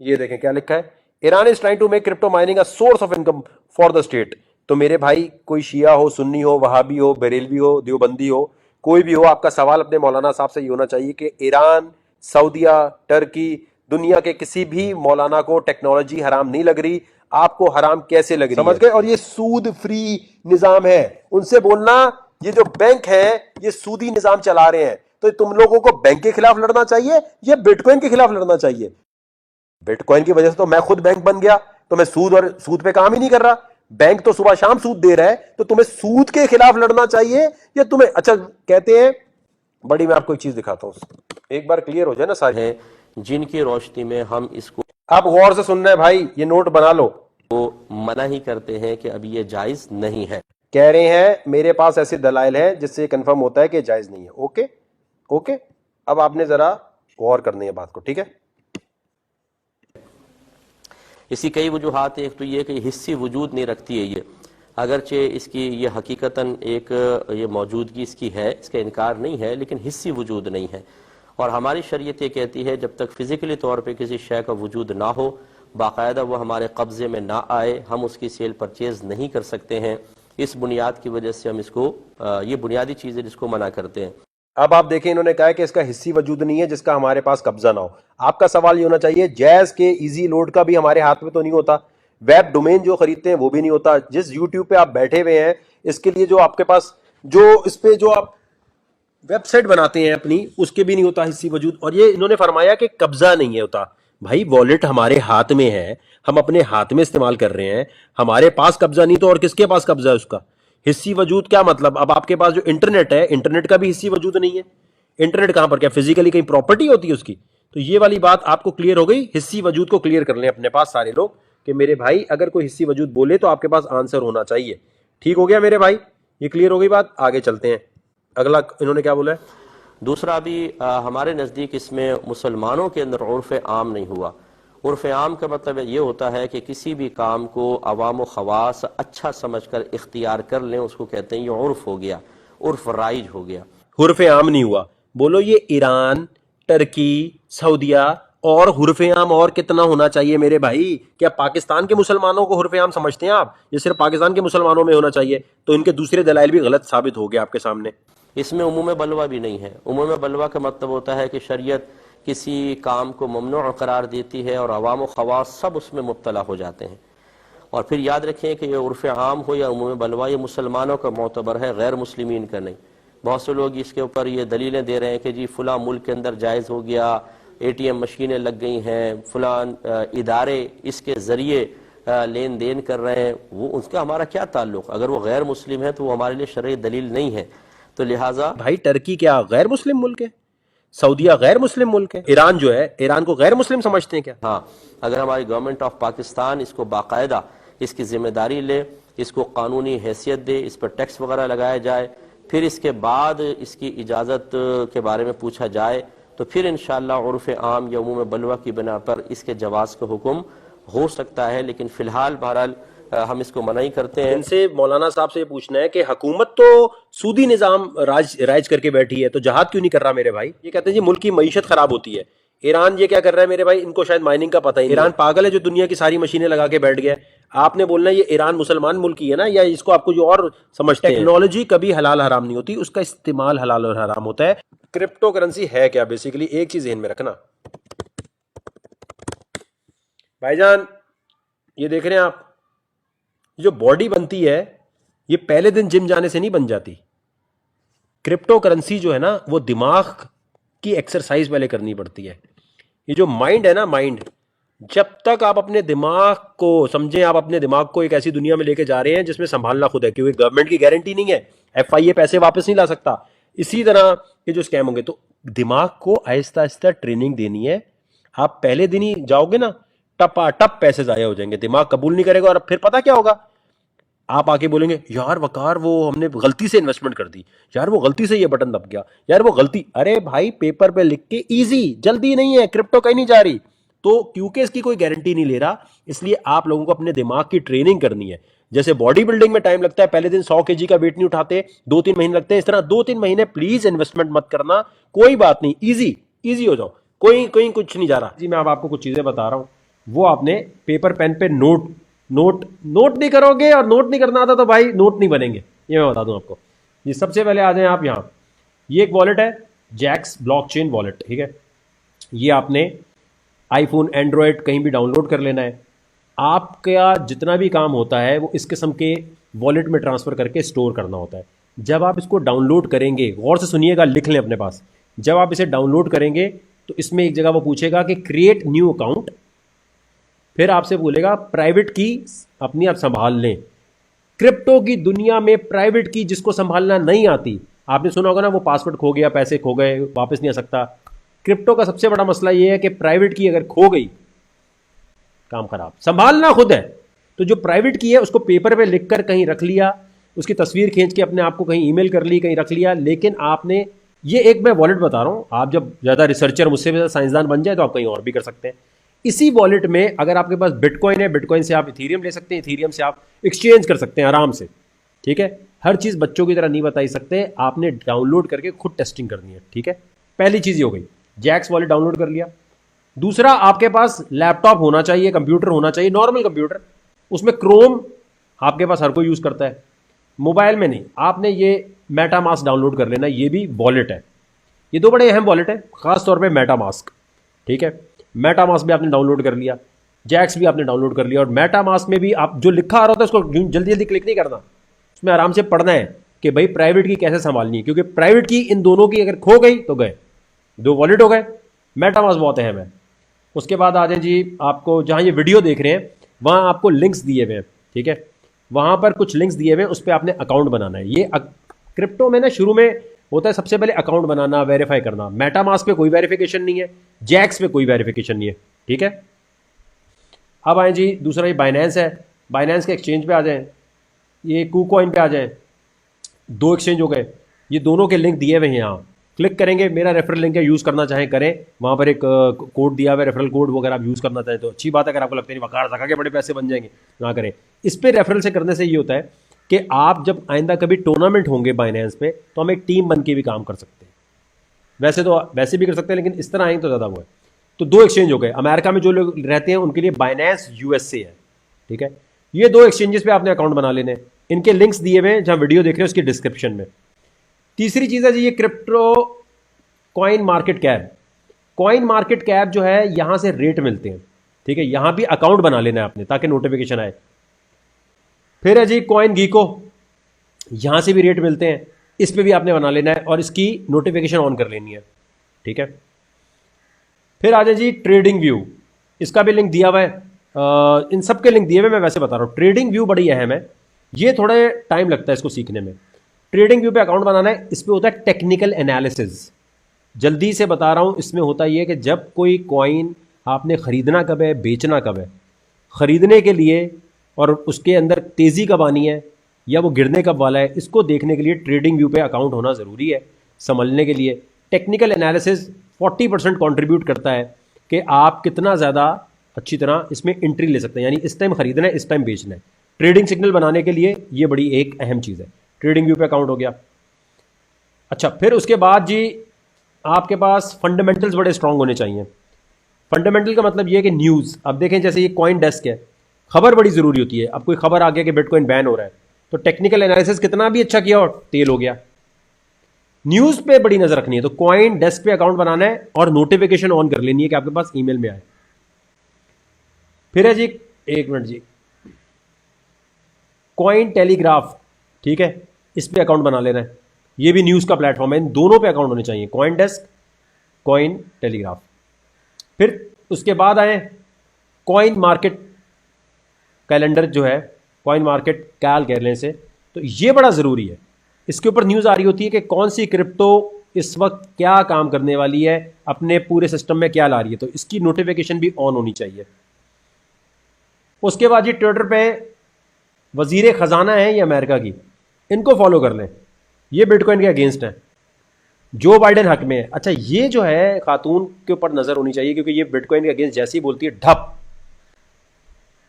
ये देखें क्या लिखा है, Iran is trying to make crypto mining a source of income for the state. तो मेरे भाई, कोई शिया हो, सुन्नी हो, वहाबी हो, बरेलवी हो, देवबंदी हो, कोई भी हो, आपका सवाल अपने मौलाना साहब से ये होना चाहिए कि ईरान, सऊदिया, टर्की, दुनिया के किसी भी मौलाना को टेक्नोलॉजी हराम नहीं लग रही, आपको हराम कैसे लग रही? समझ गए? और ये सूद फ्री निजाम है। उनसे बोलना ये जो बैंक है ये सूदी निजाम चला रहे हैं, तो तुम लोगों को बैंक के खिलाफ लड़ना चाहिए या बिटकॉइन के खिलाफ लड़ना चाहिए? बिटकॉइन की वजह से तो मैं खुद बैंक बन गया, तो मैं सूद पे काम ही नहीं कर रहा। बैंक तो सुबह शाम सूद दे रहा है, तो तुम्हें सूद के खिलाफ लड़ना चाहिए या तुम्हें, अच्छा कहते हैं बड़ी, मैं आपको एक चीज दिखाता हूं, एक बार क्लियर हो जाए ना सारे हैं, जिनकी रोशनी में हम इसको, आप गौर से सुन रहे हैं भाई, ये नोट बना लो, तो मना ही करते हैं कि अभी ये जायज नहीं है। कह रहे हैं मेरे पास ऐसे दलाइल हैं जिससे कंफर्म होता है कि जायज नहीं है। ओके ओके, अब आपने जरा गौर करनी है बात को, ठीक है। इसकी कई वजूहात, एक तो ये कि हिस्सी वजूद नहीं रखती है ये, अगरचे इसकी ये हकीकतन एक ये मौजूदगी इसकी है, इसका इनकार नहीं है, लेकिन हिस्सी वजूद नहीं है। और हमारी शरीयत ये कहती है जब तक फिजिकली तौर पे किसी शय का वजूद ना हो, बाकायदा वो हमारे कब्जे में ना आए, हम उसकी सेल परचेज नहीं कर सकते हैं। इस बुनियाद की वजह से हम इसको, ये बुनियादी चीज़ है जिसको मना करते हैं। अब आप देखें, इन्होंने कहा है कि इसका हिस्सी वजूद नहीं है जिसका हमारे पास कब्जा ना हो। आपका सवाल ये होना चाहिए, जैज के इजी लोड का भी हमारे हाथ में तो नहीं होता, वेब डोमेन जो खरीदते हैं वो भी नहीं होता, जिस यूट्यूब पे आप बैठे हुए हैं इसके लिए जो आपके पास, जो इस पे जो आप वेबसाइट बनाते हैं अपनी, उसके भी नहीं होता हिस्सी वजूद। और ये इन्होंने फरमाया कि कब्जा नहीं होता। भाई वॉलेट हमारे हाथ में है, हम अपने हाथ में इस्तेमाल कर रहे हैं, हमारे पास कब्जा नहीं तो और किसके पास कब्जा है उसका? हिस्सी वजूद क्या मतलब? अब आपके पास जो इंटरनेट है, इंटरनेट का भी हिस्सी वजूद नहीं है। इंटरनेट कहां पर, क्या फिजिकली कहीं प्रॉपर्टी होती है उसकी? तो ये वाली बात आपको क्लियर हो गई। हिस्सी वजूद को क्लियर कर लें अपने पास सारे लोग कि मेरे भाई अगर कोई हिस्सी वजूद बोले तो आपके पास आंसर होना चाहिए। ठीक हो गया मेरे भाई, ये क्लियर हो गई बात। आगे चलते हैं, अगला इन्होंने क्या बोला है। दूसरा भी हमारे नज़दीक इसमें मुसलमानों के अंदर उर्फ़ आम नहीं हुआ। उर्फ़ आम का मतलब ये होता है कि किसी भी काम को अवाम व ख़वास अच्छा समझकर इख्तियार कर लें, उसको कहते हैं ये उर्फ़ हो गया, उर्फ़ राइज हो गया। हुर्फ आम नहीं हुआ। बोलो ये ईरान, टर्की, सऊदिया और हुर्फ आम और कितना होना चाहिए मेरे भाई? क्या पाकिस्तान के मुसलमानों को हुर्फ आम समझते हैं आप? ये सिर्फ पाकिस्तान के मुसलमानों में होना चाहिए? तो इनके दूसरे दलाइल भी गलत साबित हो गए आपके सामने। इसमें उमूम बलवा भी नहीं है। उमूम बलवा का मतलब होता है कि शरीयत किसी काम को ममनू करार देती है और अवाम व ख़वास सब उसमें मुब्तला हो जाते हैं। और फिर याद रखें कि ये उर्फ़ आम हो या उमूम बलवा, ये मुसलमानों का मोतबर है, गैर मुस्लिमीन का नहीं। बहुत से लोग इसके ऊपर ये दलीलें दे रहे हैं कि जी फ़लाँ मुल्क के अंदर जायज़ हो गया, ATM मशीनें लग गई हैं, फ़लाँ इदारे इसके ज़रिए लेन देन कर रहे हैं, वो उसका हमारा क्या ताल्लुक़? अगर वो गैर मुस्लिम है तो वो हमारे लिए शरई दलील नहीं है। तो लिहाजा भाई टर्की क्या गैर मुस्लिम मुल्क है? सऊदिया गैर मुस्लिम मुल्क है? ईरान जो है, ईरान को गैर मुस्लिम समझते हैं क्या? हाँ, अगर हमारी गवर्नमेंट ऑफ पाकिस्तान इसको बाकायदा इसकी जिम्मेदारी ले, इसको कानूनी हैसियत दे, इस पर टैक्स वगैरह लगाया जाए, फिर इसके बाद इसकी इजाज़त के बारे में पूछा जाए, तो फिर इंशाअल्लाह उर्फ़ आम या उमूम बलवा की बिना पर इसके जवाज़ का हुक्म हो सकता है। लेकिन फ़िलहाल बहरहाल हम इसको मना ही करते हैं। इनसे मौलाना साहब से पूछना है कि हुकूमत तो सूदी निजाम राज करके बैठी है, तो जहाद क्यों नहीं कर रहा मेरे भाई? ये कहते हैं जी मुल्क की मईशत खराब होती है। ईरान ये क्या कर रहा है मेरे भाई? इनको शायद माइनिंग का पता ही नहीं। ईरान पागल है जो दुनिया की सारी मशीनें लगा के बैठ गया। आपने बोलना ये ईरान मुसलमान मुल्क ही है ना, या इसको आपको जो और समझते हैं। टेक्नोलॉजी कभी हलाल हराम नहीं होती, उसका इस्तेमाल हलाल और हराम होता है। क्रिप्टो करेंसी है क्या? बेसिकली एक चीज ध्यान में रखना भाईजान, ये देख रहे हैं आप, जो बॉडी बनती है ये पहले दिन जिम जाने से नहीं बन जाती। क्रिप्टो करेंसी जो है ना, वो दिमाग की एक्सरसाइज पहले करनी पड़ती है। ये जो माइंड है ना, माइंड, जब तक आप अपने दिमाग को समझें, आप अपने दिमाग को एक ऐसी दुनिया में लेके जा रहे हैं जिसमें संभालना खुद है, क्योंकि गवर्नमेंट की गारंटी नहीं है, FIA पैसे वापस नहीं ला सकता। इसी तरह ये जो स्कैम होंगे, तो दिमाग को आहिस्ता आहिस्ता ट्रेनिंग देनी है। आप पहले दिन ही जाओगे ना, टपा टप पैसे जाया हो जाएंगे, दिमाग कबूल नहीं करेगा। और फिर पता क्या होगा, आप आके बोलेंगे यार वकार वो हमने गलती से इन्वेस्टमेंट कर दी, यार वो गलती से ये बटन दब गया, यार वो गलती। अरे भाई पेपर पे लिख के इजी, जल्दी नहीं है, क्रिप्टो कहीं नहीं जा रही। तो क्योंकि इसकी कोई गारंटी नहीं ले रहा, इसलिए आप लोगों को अपने दिमाग की ट्रेनिंग करनी है। जैसे बॉडी बिल्डिंग में टाइम लगता है, पहले दिन 100 kg का वेट नहीं उठाते, 2-3 महीने लगते हैं, इस तरह 2-3 महीने प्लीज इन्वेस्टमेंट मत करना। कोई बात नहीं, इजी इजी हो जाओ, कोई कोई कुछ नहीं जा रहा जी। मैं अब आपको कुछ चीजें बता रहा हूं, वो आपने पेपर पेन पे नोट नहीं करोगे, और नोट नहीं करना आता तो भाई नोट नहीं बनेंगे, ये मैं बता दूं आपको। ये सबसे पहले आ जाए आप यहाँ, ये एक वॉलेट है, जैक्स ब्लॉकचेन वॉलेट, ठीक है। ये आपने आईफोन, एंड्रॉयड कहीं भी डाउनलोड कर लेना है। आपका जितना भी काम होता है वो इस किस्म के वॉलेट में ट्रांसफर करके स्टोर करना होता है। जब आप इसको डाउनलोड करेंगे, गौर से सुनिएगा, लिख लें अपने पास, जब आप इसे डाउनलोड करेंगे तो इसमें एक जगह वो पूछेगा कि क्रिएट न्यू अकाउंट, फिर आपसे बोलेगा प्राइवेट की अपनी आप संभाल लें। क्रिप्टो की दुनिया में प्राइवेट की जिसको संभालना नहीं आती, आपने सुना होगा ना, वो पासवर्ड खो गया, पैसे खो गए, वापस नहीं आ सकता। क्रिप्टो का सबसे बड़ा मसला ये है कि प्राइवेट की अगर खो गई, काम खराब, संभालना खुद है। तो जो प्राइवेट की है उसको पेपर पे लिखकर कहीं रख लिया, उसकी तस्वीर खींच के अपने आप को कहीं ईमेल कर ली, कहीं रख लिया। लेकिन आपने ये एक मैं वॉलेट बता रहा हूं, आप जब ज्यादा रिसर्चर, मुझसे भी साइंसदान बन जाए तो आप कहीं और भी कर सकते हैं। इसी वॉलेट में अगर आपके पास बिटकॉइन है, बिटकॉइन से आप इथीरियम ले सकते हैं, इथीरियम से आप एक्सचेंज कर सकते हैं आराम से, ठीक है। हर चीज बच्चों की तरह नहीं बताई सकते, आपने डाउनलोड करके खुद टेस्टिंग करनी है, ठीक है। पहली चीज हो गई, जैक्स वॉलेट डाउनलोड कर लिया। दूसरा, आपके पास लैपटॉप होना चाहिए, कंप्यूटर होना चाहिए, नॉर्मल कंप्यूटर, उसमें क्रोम आपके पास हर कोई यूज करता है, मोबाइल में नहीं। आपने ये मेटामास्क डाउनलोड कर लेना, ये भी वॉलेट है। ये दो बड़े अहम वॉलेट है, खास तौर पे मेटामास्क, ठीक है। मेटामास्क भी आपने डाउनलोड कर लिया, जैक्स भी आपने डाउनलोड कर लिया। और मेटामास्क में भी आप जो लिखा आ रहा होता है उसको जल्दी जल्दी क्लिक नहीं करना, उसमें आराम से पढ़ना है। कि भाई प्राइवेट की कैसे संभालनी है, क्योंकि प्राइवेट की इन दोनों की अगर खो गई तो गए, दो वॉलेट हो गए। मेटामास्क बहुत अहम है। उसके बाद आ जाए जी, आपको जहां ये वीडियो देख रहे हैं वहां आपको लिंक्स दिए हुए हैं, ठीक है, वहां पर कुछ लिंक्स दिए हुए हैं, उस पर आपने अकाउंट बनाना है। ये क्रिप्टो में ना शुरू में होता है सबसे पहले अकाउंट बनाना, वेरीफाई करना। मेटामास्क पे कोई वेरिफिकेशन नहीं है, जैक्स पे कोई वेरिफिकेशन नहीं है, ठीक है। अब आए जी दूसरा, ये बाइनेंस है, बाइनेंस के एक्सचेंज पे आ जाएं, ये कूकॉइन पे आ जाएं, दो एक्सचेंज हो गए, ये दोनों के लिंक दिए हुए हैं। यहाँ क्लिक करेंगे, मेरा रेफरल लिंक है, यूज़ करना चाहें करें, वहाँ पर एक कोड दिया हुआ है रेफरल कोड, वो अगर आप यूज़ करना चाहें तो अच्छी बात है। अगर आपको लगता है वकार रखा के बड़े पैसे बन जाएंगे, ना करें। इस पर रेफरल से करने से ये होता है कि आप जब आइंदा कभी टूर्नामेंट होंगे बाइनेंस पे, तो हम एक टीम बन के भी काम कर सकते हैं। वैसे तो वैसे भी कर सकते हैं, लेकिन इस तरह आएंगे तो ज़्यादा वो है। तो दो एक्सचेंज हो गए। अमेरिका में जो लोग रहते हैं उनके लिए बाइनेंस यूएसए है, ठीक है। ये दो एक्सचेंजेस पे आपने अकाउंट बना लेने, इनके लिंक्स दिए हुए हैं जहां वीडियो देख रहे हैं उसकी डिस्क्रिप्शन में। तीसरी चीज़ है जी, ये crypto coin market cap. Coin market cap जो है, यहां से रेट मिलते हैं, ठीक है, यहां भी अकाउंट बना लेना है आपने ताकि नोटिफिकेशन आए। फिर है जी कॉइन गीको, यहां से भी रेट मिलते हैं, इस पे भी आपने बना लेना है और इसकी नोटिफिकेशन ऑन कर लेनी है, ठीक है। फिर आ जाए जी ट्रेडिंग व्यू, इसका भी लिंक दिया हुआ है, इन सब के लिंक दिए हुए, मैं वैसे बता रहा हूं। ट्रेडिंग व्यू बड़ी अहम है, ये थोड़े टाइम लगता है इसको सीखने में। ट्रेडिंग व्यू पे अकाउंट बनाना है, इस पे होता है टेक्निकल एनालिसिस। जल्दी से बता रहा हूं, इसमें होता यह है कि जब कोई कॉइन आपने खरीदना कब है, बेचना कब है, खरीदने के लिए और उसके अंदर तेजी कब आनी है या वो गिरने कब वाला है, इसको देखने के लिए ट्रेडिंग व्यू पे अकाउंट होना ज़रूरी है समझने के लिए। टेक्निकल एनालिसिस 40% कंट्रीब्यूट करता है कि आप कितना ज़्यादा अच्छी तरह इसमें एंट्री ले सकते हैं, यानी इस टाइम खरीदना है, इस टाइम बेचना है। ट्रेडिंग सिग्नल बनाने के लिए ये बड़ी एक अहम चीज़ है। ट्रेडिंग व्यू पे अकाउंट हो गया। अच्छा, फिर उसके बाद जी आपके पास फंडामेंटल्स बड़े स्ट्रांग होने चाहिए। फंडामेंटल का मतलब ये है कि न्यूज़, अब देखें जैसे ये कॉइन डेस्क है, खबर बड़ी ज़रूरी होती है। अब कोई खबर आ गया कि बिटकॉइन बैन हो रहा है, तो टेक्निकल एनालिसिस कितना भी अच्छा किया और तेल हो गया। न्यूज़ पे बड़ी नज़र रखनी है, तो कॉइन डेस्क पे अकाउंट बनाना है और नोटिफिकेशन ऑन कर लेनी है कि आपके पास ईमेल में आए। फिर है जी, एक मिनट जी, कॉइन टेलीग्राफ, ठीक है, इस पे अकाउंट बना लेना है। ये भी न्यूज़ का प्लेटफॉर्म है, इन दोनों पे अकाउंट होने चाहिए, कॉइन डेस्क, कॉइन टेलीग्राफ। फिर उसके बाद आए कॉइन मार्केट कैलेंडर, जो है कॉइन मार्केट कैल कहने से, तो ये बड़ा ज़रूरी है। इसके ऊपर न्यूज़ आ रही होती है कि कौन सी क्रिप्टो इस वक्त क्या काम करने वाली है, अपने पूरे सिस्टम में क्या ला रही है, तो इसकी नोटिफिकेशन भी ऑन होनी चाहिए। उसके बाद ये ट्विटर पे वजीर ख़जाना है ये अमेरिका की, इनको फॉलो कर लें, ये बिटकॉइन के अगेंस्ट है, जो बाइडेन हक में है। अच्छा, ये जो है खातून के ऊपर नज़र होनी चाहिए, क्योंकि ये बिटकॉइन के अगेंस्ट जैसी बोलती है ढप,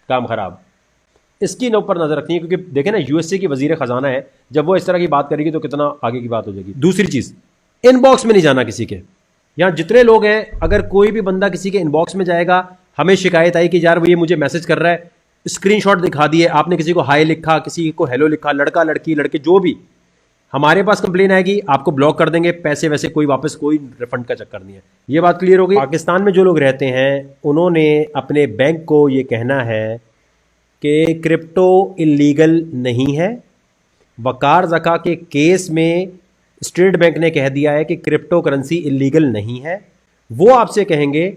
काम खराब। इसकी ऊपर नजर रखनी है, क्योंकि देखें ना यूएसए की वजीर खजाना है, जब वो इस तरह की बात करेगी तो कितना आगे की बात हो जाएगी। दूसरी चीज, इनबॉक्स में नहीं जाना किसी के। यहां जितने लोग हैं, अगर कोई भी बंदा किसी के इनबॉक्स में जाएगा, हमें शिकायत आई कि यार वो ये मुझे मैसेज कर रहा है, स्क्रीनशॉट दिखा दिए, आपने किसी को हाई लिखा, किसी को हेलो लिखा, लड़का लड़की लड़के जो भी, हमारे पास कंप्लेन आएगी, आपको ब्लॉक कर देंगे, पैसे वैसे कोई वापस, कोई रिफंड का चक्कर नहीं है। ये बात क्लियर हो गई। पाकिस्तान में जो लोग रहते हैं उन्होंने अपने बैंक को ये कहना है कि क्रिप्टो इलीगल नहीं है। वकार ज़का के केस में स्टेट बैंक ने कह दिया है कि क्रिप्टो करेंसी इलीगल नहीं है। वो आपसे कहेंगे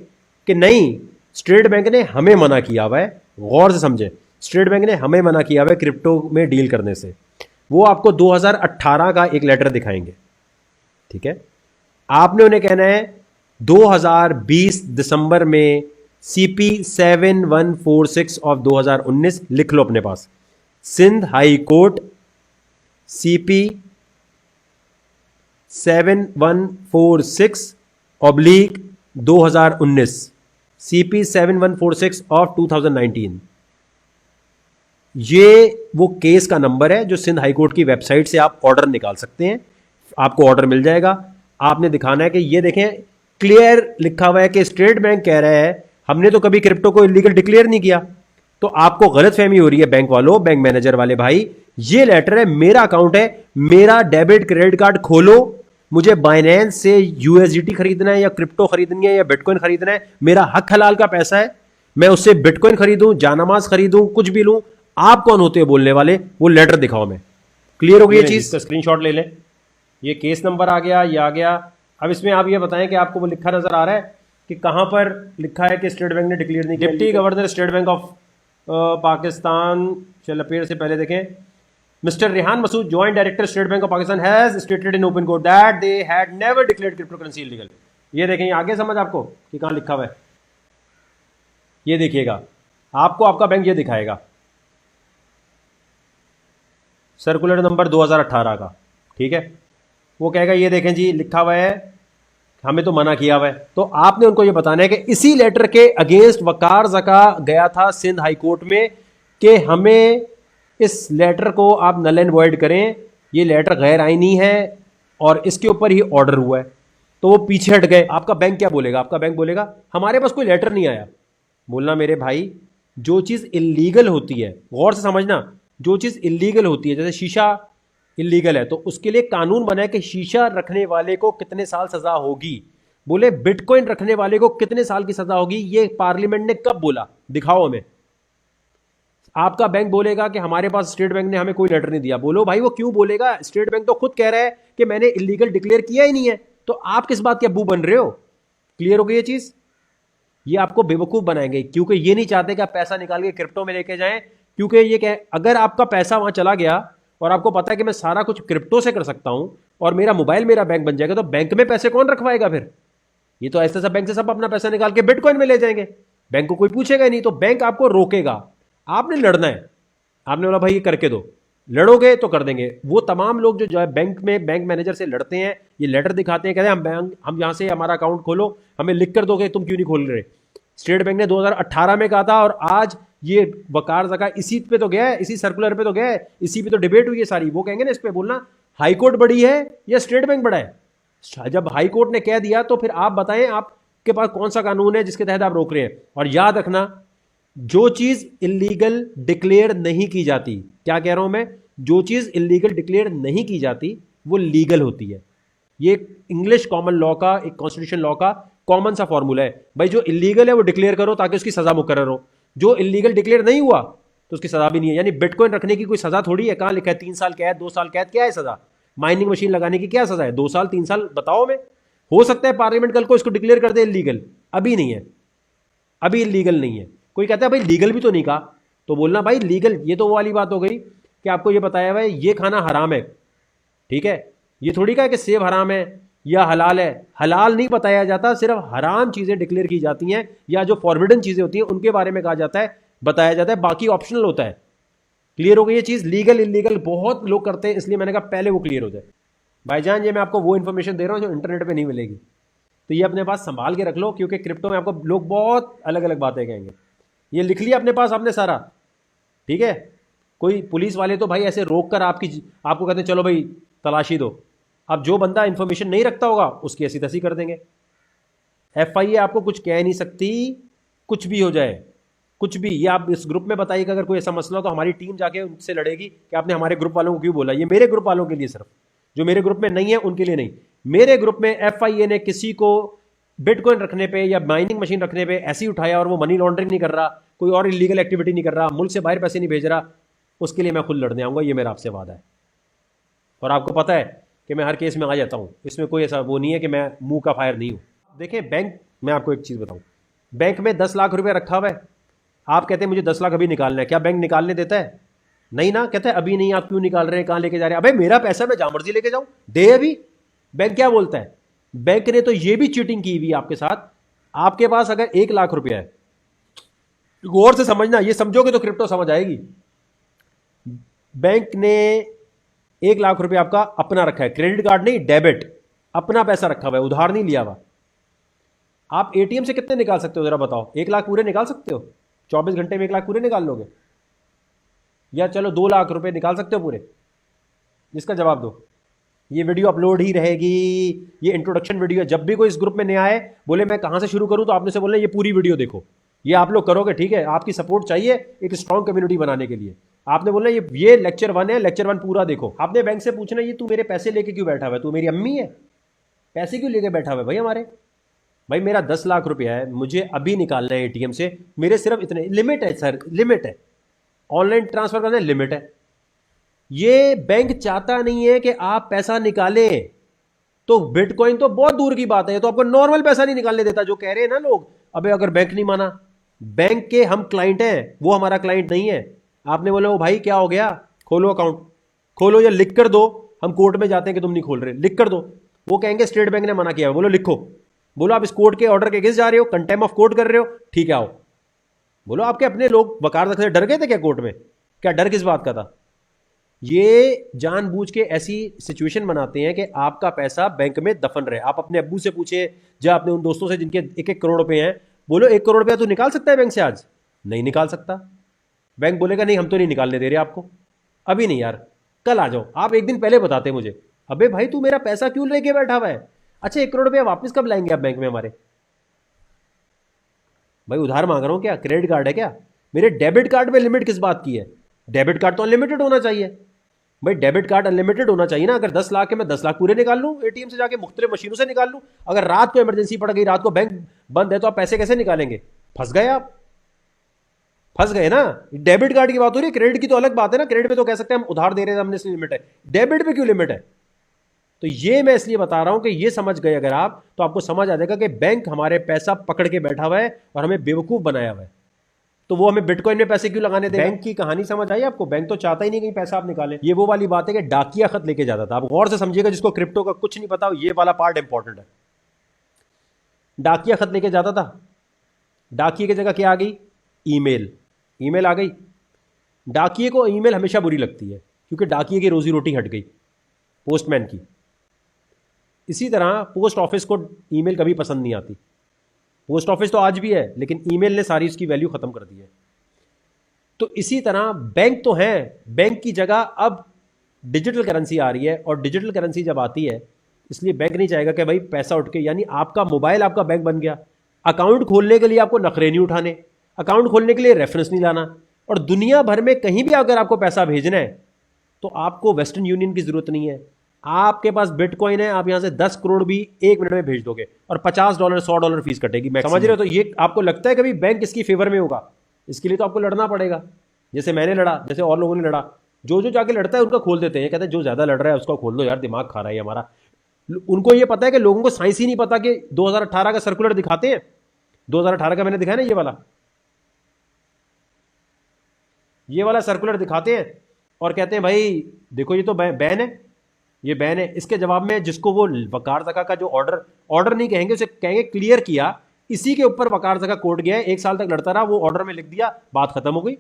कि नहीं, स्टेट बैंक ने हमें मना किया हुआ है, गौर से समझें, स्टेट बैंक ने हमें मना किया हुआ है क्रिप्टो में डील करने से। वो आपको 2018 का एक लेटर दिखाएंगे, ठीक है। आपने उन्हें कहना है 2020 दिसंबर में CP 7146 ऑफ 2019 लिख लो अपने पास। Sindh high court CP 7146 oblique 2019, CP 7146 of 2019। ये वो केस का नंबर है जो सिंध हाई कोर्ट की वेबसाइट से आप ऑर्डर निकाल सकते हैं। आपको ऑर्डर मिल जाएगा। आपने दिखाना है कि ये देखें, क्लियर लिखा हुआ है कि स्टेट बैंक कह रहा है हमने तो कभी क्रिप्टो को इलीगल डिक्लेयर नहीं किया। तो आपको गलतफहमी हो रही है बैंक वालों, बैंक मैनेजर वाले भाई। ये लेटर है, मेरा अकाउंट है, मेरा डेबिट क्रेडिट कार्ड खोलो, मुझे बाइनेंस से USDT खरीदना है या क्रिप्टो खरीदनी है या बिटकॉइन खरीदना है, मेरा हक हलाल का पैसा है, मैं उससे बिटकॉइन खरीदूं, जानमाज खरीदूं, कुछ भी लूं। आप कौन होते हो बोलने वाले? वो लेटर दिखाओ। मैं क्लियर हो गई ये चीज? इसका स्क्रीनशॉट ले लें। ये केस नंबर आ गया, ये आ गया। अब इसमें आप ये बताएं कि आपको वो लिखा नजर आ रहा है कि कहां पर लिखा है कि स्टेट बैंक ने डिक्लेयर नहीं किया। Deputy governor state bank of Pakistan, चल पेड़ से पहले देखें, mister Rehan Masood, joint director state bank of Pakistan, has stated in open court that they had never declared cryptocurrency illegal. ये देखें, आगे समझ आपको कि कहां लिखा हुआ है। ये देखिएगा, आपको आपका बैंक ये दिखाएगा, सर्कुलर नंबर 2018 का, ठीक है। वो कहेगा ये देखें जी लिखा हुआ है, हमें तो मना किया हुआ है। तो आपने उनको ये बताना है कि इसी लेटर के अगेंस्ट वकार जका गया था सिंध हाई कोर्ट में कि हमें इस लेटर को आप नल एंड वॉइड करें, ये लेटर गैर आईनी है और इसके ऊपर ही ऑर्डर हुआ है। तो वो पीछे हट गए। आपका बैंक क्या बोलेगा? आपका बैंक बोलेगा हमारे पास कोई लेटर नहीं आया। बोलना मेरे भाई, जो चीज़ इलीगल होती है, गौर से समझना, जो चीज़ इलीगल होती है, जैसे शीशा इलीगल है तो उसके लिए कानून बना है कि शीशा रखने वाले को कितने साल सजा होगी। बोले बिटकॉइन रखने वाले को कितने साल की सजा होगी, ये पार्लियामेंट ने कब बोला? दिखाओ हमें। आपका बैंक बोलेगा कि हमारे पास स्टेट बैंक ने हमें कोई लेटर नहीं दिया। बोलो भाई वो क्यों बोलेगा? स्टेट बैंक तो खुद कह रहा है कि मैंने इलीगल डिक्लेयर किया ही नहीं है, तो आप किस बात के अब्बू बन रहे हो? क्लियर हो गई ये चीज? ये आपको बेवकूफ बनाएंगे क्योंकि ये नहीं चाहते कि आप पैसा निकाल के क्रिप्टो में लेके जाएं, क्योंकि ये क्या, अगर आपका पैसा वहां चला गया और आपको पता है कि मैं सारा कुछ क्रिप्टो से कर सकता हूं और मेरा मोबाइल मेरा बैंक बन जाएगा, तो बैंक में पैसे कौन रखवाएगा फिर? ये तो ऐसे सब बैंक से सब अपना पैसा निकाल के बिटकॉइन में ले जाएंगे, बैंक को कोई पूछेगा ही नहीं। तो बैंक आपको रोकेगा, आपने लड़ना है। आपने बोला भाई ये करके दो, लड़ोगे तो कर देंगे। वो तमाम लोग जो है बैंक में बैंक मैनेजर से लड़ते हैं, ये लेटर दिखाते हैं, कहते हैं हम यहां से हमारा अकाउंट खोलो, हमें लिख कर दोगे, तुम क्यों नहीं खोल रहे? स्टेट बैंक ने 2018 में कहा था और आज ये वकार जका इसी पे तो गया है, इसी सर्कुलर पे तो गया है, इसी पे तो डिबेट हुई है सारी। वो कहेंगे ना इस पे बोलना हाई कोर्ट बड़ी है या स्टेट बैंक बड़ा है। जब हाई कोर्ट ने कह दिया तो फिर आप बताएं आपके पास कौन सा कानून है जिसके तहत आप रोक रहे हैं। और याद रखना, जो चीज इलीगल डिक्लेयर नहीं की जाती, क्या कह रहा हूं मैं, जो चीज इलीगल डिक्लेयर नहीं की जाती वो लीगल होती है। ये इंग्लिश कॉमन लॉ का, एक कॉन्स्टिट्यूशन लॉ का कॉमन सा फॉर्मूला है। भाई जो इलीगल है वो डिक्लेयर करो ताकि उसकी सजा मुकर्रर हो, जो इलीगल डिक्लेयर नहीं हुआ तो उसकी सजा भी नहीं है। यानी बिटकॉइन रखने की कोई सजा थोड़ी है। कहां लिखा है 3 साल कैद, 2 साल कैद? क्या है सजा? माइनिंग मशीन लगाने की क्या सजा है? 2 साल 3 साल? बताओ हमें। हो सकता है पार्लियामेंट कल को इसको डिक्लेयर कर दे इलीगल, अभी नहीं है, अभी इलीगल नहीं है। कोई कहता है भाई लीगल भी तो नहीं कहा, तो बोलना भाई लीगल, ये तो वो वाली बात हो गई कि आपको ये बताया हुआ है ये खाना हराम है, ठीक है। ये थोड़ी कहा कि सेब हराम है या हलाल है। हलाल नहीं बताया जाता, सिर्फ हराम चीजें डिक्लेयर की जाती हैं या जो फॉरबिडन चीजें होती हैं उनके बारे में कहा जाता है, बताया जाता है, बाकी ऑप्शनल होता है। क्लियर हो गई ये चीज? लीगल इलीगल बहुत लोग करते हैं, इसलिए मैंने कहा पहले वो क्लियर हो जाए। भाईजान ये मैं आपको वो इन्फॉर्मेशन दे रहा हूं जो इंटरनेट पे नहीं मिलेगी, तो ये अपने पास संभाल के रख लो, क्योंकि क्रिप्टो में आपको लोग बहुत अलग अलग बातें कहेंगे। ये लिख लिया अपने पास आपने सारा, ठीक है। कोई पुलिस वाले तो भाई ऐसे रोक कर आपको कहते हैं चलो भाई तलाशी दो। अब जो बंदा इंफॉर्मेशन नहीं रखता होगा उसकी ऐसी तैसी कर देंगे। FIA आपको कुछ कह नहीं सकती, कुछ भी हो जाए, कुछ भी। ये आप इस ग्रुप में बताइए कि अगर कोई ऐसा मसला हो तो हमारी टीम जाके उनसे लड़ेगी कि आपने हमारे ग्रुप वालों को क्यों बोला। ये मेरे ग्रुप वालों के लिए, सिर्फ जो मेरे ग्रुप में नहीं है उनके लिए नहीं। मेरे ग्रुप में FIA ने किसी को बिटकॉइन रखने पे या माइनिंग मशीन रखने पे ऐसे ही उठाया और वो मनी लॉन्ड्रिंग नहीं कर रहा, कोई और इलीगल एक्टिविटी नहीं कर रहा, मुल्क से बाहर पैसे नहीं भेज रहा, उसके लिए मैं खुद लड़ने आऊंगा। ये मेरा आपसे वादा है। और आपको पता है कि मैं हर केस में आ जाता हूं, इसमें कोई ऐसा वो नहीं है कि मैं मुंह का फायर नहीं हूं। देखिए बैंक, मैं आपको एक चीज बताऊं, बैंक में 10 लाख रुपए रखा हुआ है, आप कहते हैं मुझे 10 लाख अभी निकालना है, क्या बैंक निकालने देता है? नहीं ना, कहते हैं अभी नहीं, आप क्यों निकाल रहे हैं, कहां लेके जा रहे हैं? अबे मेरा पैसा मैं जहां मर्जी लेके जाऊं, दे अभी। बैंक क्या बोलता है? बैंक ने तो ये भी चीटिंग की हुई आपके साथ। आपके पास अगर 1 लाख रुपया है, गौर से समझना, ये समझोगे तो क्रिप्टो समझ आएगी। बैंक ने 1 लाख रुपया आपका अपना रखा है, क्रेडिट कार्ड नहीं, डेबिट, अपना पैसा रखा हुआ है, उधार नहीं लिया हुआ। आप ATM से कितने निकाल सकते हो जरा बताओ? 1 लाख पूरे निकाल सकते हो? 24 घंटे में 1 लाख पूरे निकाल लोगे? या चलो 2 लाख रुपए निकाल सकते हो पूरे? जिसका जवाब दो। ये वीडियो अपलोड ही रहेगी, ये इंट्रोडक्शन वीडियो। जब भी कोई इस ग्रुप में नया आए, बोले मैं कहां से शुरू करूं, तो आपने से बोलना ये पूरी वीडियो देखो। ये आप लोग करोगे, ठीक है। आपकी सपोर्ट चाहिए एक स्ट्रॉन्ग कम्युनिटी बनाने के लिए। आपने बोलना ये लेक्चर 1 है, लेक्चर 1 पूरा देखो। आपने बैंक से पूछना ये तू मेरे पैसे लेके क्यों बैठा हुआ है, तू मेरी अम्मी है, पैसे क्यों लेके बैठा हुआ है भाई हमारे? भाई मेरा 10 लाख रुपया है, मुझे अभी निकालना है ATM से, मेरे सिर्फ इतने लिमिट है सर, लिमिट है। ऑनलाइन ट्रांसफर करना लिमिट है, ये बैंक चाहता नहीं है कि आप पैसा निकालें। तो बिटकॉइन तो बहुत दूर की बात है, तो आपको नॉर्मल पैसा नहीं निकालने देता। जो कह रहे हैं ना लोग, अबे अगर बैंक नहीं माना, बैंक के हम क्लाइंट हैं, वो हमारा क्लाइंट नहीं है। आपने बोला ओ भाई क्या हो गया, खोलो अकाउंट, खोलो या लिख कर दो, हम कोर्ट में जाते हैं कि तुम नहीं खोल रहे, लिख कर दो। वो कहेंगे स्टेट बैंक ने मना किया, बोलो लिखो। बोलो आप इस कोर्ट के ऑर्डर के अगेंस्ट जा रहे हो, कंटेम्प्ट ऑफ कोर्ट कर रहे हो, ठीक है आओ। बोलो आपके अपने लोग वकार से डर गए थे क्या कोर्ट में? क्या डर किस बात का था? ये जानबूझ के ऐसी सिचुएशन बनाते हैं कि आपका पैसा बैंक में दफन रहे। आप अपने अब्बू से पूछे, या अपने उन दोस्तों से जिनके 1-1 करोड़ रुपए हैं, बोलो 1 करोड़ रुपया तू निकाल सकता है बैंक से आज? नहीं निकाल सकता। बैंक बोलेगा नहीं हम तो नहीं निकालने दे रहे आपको, अभी नहीं यार, कल आ जाओ। आप एक दिन पहले बताते मुझे, अबे भाई तू मेरा पैसा क्यों लेके बैठा हुआ है? अच्छा 1 करोड़ रुपया वापस कब लाएंगे आप बैंक में हमारे? भाई उधार मांग रहा हूं क्या? क्रेडिट कार्ड है क्या? मेरे डेबिट कार्ड में लिमिट किस बात की है? डेबिट कार्ड तो अनलिमिटेड होना चाहिए भाई। डेबिट कार्ड अनलिमिटेड होना चाहिए ना। अगर 10 लाख है, मैं 10 लाख पूरे निकाल लूं, एटीएम से जाके मुख्तलिफ मशीनों से निकाल लूं। अगर रात को इमरजेंसी पड़ गई, रात को बैंक बंद है, तो आप पैसे कैसे निकालेंगे? फंस गए आप, फंस गए ना। डेबिट कार्ड की बात हो रही है, क्रेडिट की तो अलग बात है ना। क्रेडिट पे तो कह सकते हैं हम उधार दे रहे हैं, हमने इसलिए लिमिट है, डेबिट पे क्यों लिमिट है? तो ये मैं इसलिए बता रहा हूं कि ये समझ गए अगर आप, तो आपको समझ आ जाएगा कि बैंक हमारे पैसा पकड़ के बैठा हुआ है और हमें बेवकूफ बनाया हुआ है। तो वो हमें बिटकॉइन में पैसे क्यों लगाने देगा? बैंक की कहानी समझ आई आपको? बैंक तो चाहता ही नहीं कहीं पैसा आप निकालें। ये वो वाली बात है कि डाकिया खत लेके जाता था। आप गौर से समझिएगा, जिसको क्रिप्टो का कुछ नहीं पता, ये वाला पार्ट इंपॉर्टेंट है। डाकिया खत लेके जाता था, डाकिए की जगह क्या आ गई? ईमेल। ईमेल आ गई। डाकिए को ईमेल हमेशा बुरी लगती है, क्योंकि डाकिए की रोजी रोटी हट गई पोस्टमैन की। इसी तरह पोस्ट ऑफिस को ईमेल कभी पसंद नहीं आती। पोस्ट ऑफिस तो आज भी है, लेकिन ईमेल ने सारी उसकी वैल्यू खत्म कर दी है। तो इसी तरह बैंक तो है, बैंक की जगह अब डिजिटल करेंसी आ रही है, और डिजिटल करेंसी जब आती है, इसलिए बैंक नहीं चाहेगा कि भाई पैसा उठ के, यानी आपका मोबाइल आपका बैंक बन गया। अकाउंट खोलने के लिए आपको नखरे नहीं उठाने, अकाउंट खोलने के लिए रेफरेंस नहीं लाना, और दुनिया भर में कहीं भी अगर आपको पैसा भेजना है तो आपको वेस्टर्न यूनियन की जरूरत नहीं है। आपके पास बिटकॉइन है, आप यहां से 10 करोड़ भी 1 मिनट में भेज दोगे, और $50 $100 फीस कटेगी, समझ रहे हो? तो ये आपको लगता है कभी बैंक इसकी फेवर में होगा? इसके लिए तो आपको लड़ना पड़ेगा, जैसे मैंने लड़ा, जैसे और लोगों ने लड़ा। जो जो जाके लड़ता है उनका खोल देते हैं, कहते हैं जो ज्यादा लड़ रहा है उसका खोल दो यार, दिमाग खा रहा है हमारा। उनको ये पता है कि लोगों को साइंस ही नहीं पता कि 2018 का सर्कुलर दिखाते हैं, 2018 का मैंने दिखाया ना, ये वाला सर्कुलर दिखाते हैं और कहते हैं भाई देखो ये तो बैन है, ये बैन है। इसके जवाब में जिसको वो वकार ज़का का जो ऑर्डर नहीं कहेंगे, उसे कहेंगे क्लियर किया, इसी के ऊपर वकार ज़का कोर्ट गया है, 1 साल तक लड़ता रहा, वो ऑर्डर में लिख दिया, बात खत्म हो गई।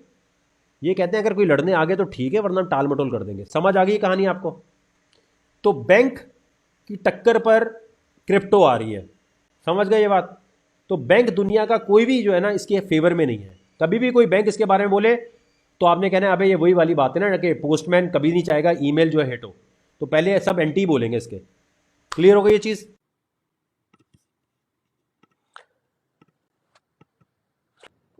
ये कहते हैं अगर कोई लड़ने आ गए तो ठीक है, वरना टाल मटोल कर देंगे। समझ आ गई कहानी आपको? तो बैंक की टक्कर पर क्रिप्टो आ रही है, समझ गए ये बात? तो बैंक दुनिया का कोई भी जो है ना इसके फेवर में नहीं है। कभी भी कोई बैंक इसके बारे में बोले तो आपने कहना है अबे ये वही वाली बात है ना कि पोस्टमैन कभी नहीं चाहेगा ईमेल जो है हिट हो, तो पहले सब एंटी बोलेंगे इसके। क्लियर हो गई ये चीज?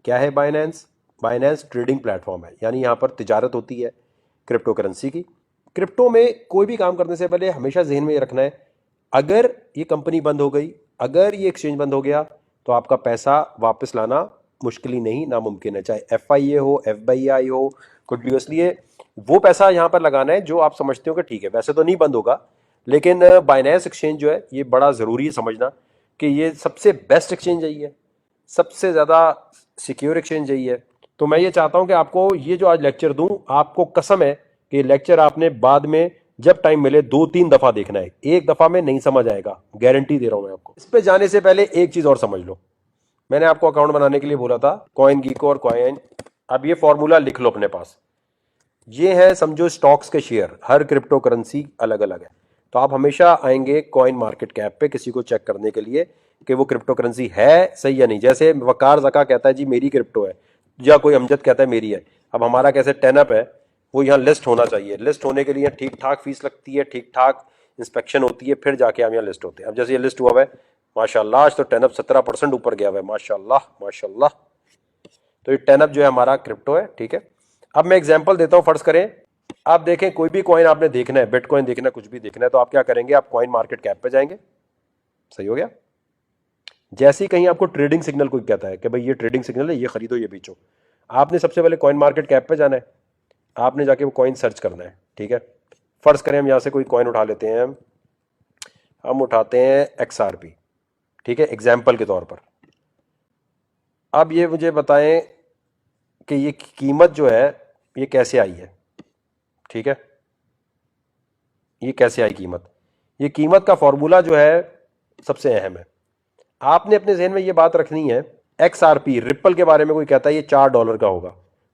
क्या है बाइनेंस? बाइनेंस ट्रेडिंग प्लेटफॉर्म है, यानी यहां पर तिजारत होती है क्रिप्टो करेंसी की। क्रिप्टो में कोई भी काम करने से पहले हमेशा जहन में ये रखना है, अगर ये कंपनी बंद हो गई, अगर ये एक्सचेंज बंद हो गया, तो आपका पैसा वापस लाना मुश्किल ही नहीं, नामुमकिन है। चाहे FIA हो, FBI हो, कुछ भी हो। इसलिए वो पैसा यहां पर लगाना है जो आप समझते हो कि ठीक है, वैसे तो नहीं बंद होगा, लेकिन बाइनेंस एक्सचेंज जो है ये बड़ा ज़रूरी है समझना कि ये सबसे बेस्ट एक्सचेंज यही है, सबसे ज़्यादा सिक्योर एक्सचेंज यही है। तो मैं ये चाहता हूं कि आपको ये जो आज लेक्चर दूं, आपको कसम है कि लेक्चर आपने बाद में जब टाइम मिले 2-3 दफ़ा देखना है, एक दफ़ा में नहीं समझ आएगा, गारंटी दे रहा हूं मैं आपको। इस पे जाने से पहले एक चीज़ और समझ लो। मैंने आपको अकाउंट बनाने के लिए बोला था CoinGecko और कॉइन। अब ये फॉर्मूला लिख लो अपने पास। ये है समझो स्टॉक्स के शेयर, हर क्रिप्टो करेंसी अलग अलग है। तो आप हमेशा आएंगे कॉइन मार्केट कैप पे किसी को चेक करने के लिए कि वो क्रिप्टो करेंसी है सही या नहीं। जैसे वकार ज़का कहता है जी मेरी क्रिप्टो है, या कोई अमजद कहता है मेरी है। अब हमारा कैसे टेनअप है, वो यहाँ लिस्ट होना चाहिए। लिस्ट होने के लिए ठीक ठाक फीस लगती है, ठीक ठाक इंस्पेक्शन होती है, फिर जाके हम यहाँ लिस्ट होते हैं। अब जैसे ये लिस्ट हुआ है माशाल्लाह, आज तो टेनअप 17% ऊपर गया हुआ है, माशाल्लाह माशाल्लाह। तो ये टेनअप जो है हमारा क्रिप्टो है, ठीक है। अब मैं एग्जांपल देता हूं, फर्ज करें आप देखें कोई भी कॉइन आपने देखना है, बिटकॉइन देखना है, कुछ भी देखना है, तो आप क्या करेंगे, आप कॉइन मार्केट कैप पे जाएंगे। सही हो गया? जैसे ही कहीं आपको ट्रेडिंग सिग्नल कोई कहता है कि भाई ये ट्रेडिंग सिग्नल है, ये खरीदो ये बेचो, आपने सबसे पहले कॉइन मार्केट कैप पे जाना है। आपने जाके वो कॉइन सर्च करना है, ठीक है। फर्ज करें हम यहाँ से कोई कॉइन उठा लेते हैं, हम उठाते हैं XRP, ठीक है, एग्जाम्पल के तौर पर। अब ये मुझे बताएं कि ये कीमत जो है ये कैसे आई है, ठीक है, ये कैसे आई कीमत। ये कीमत का फॉर्मूला जो है सबसे अहम है। आपने अपने जहन में ये बात रखनी है, XRP रिप्पल के बारे में कोई कहता है ये $4 का होगा,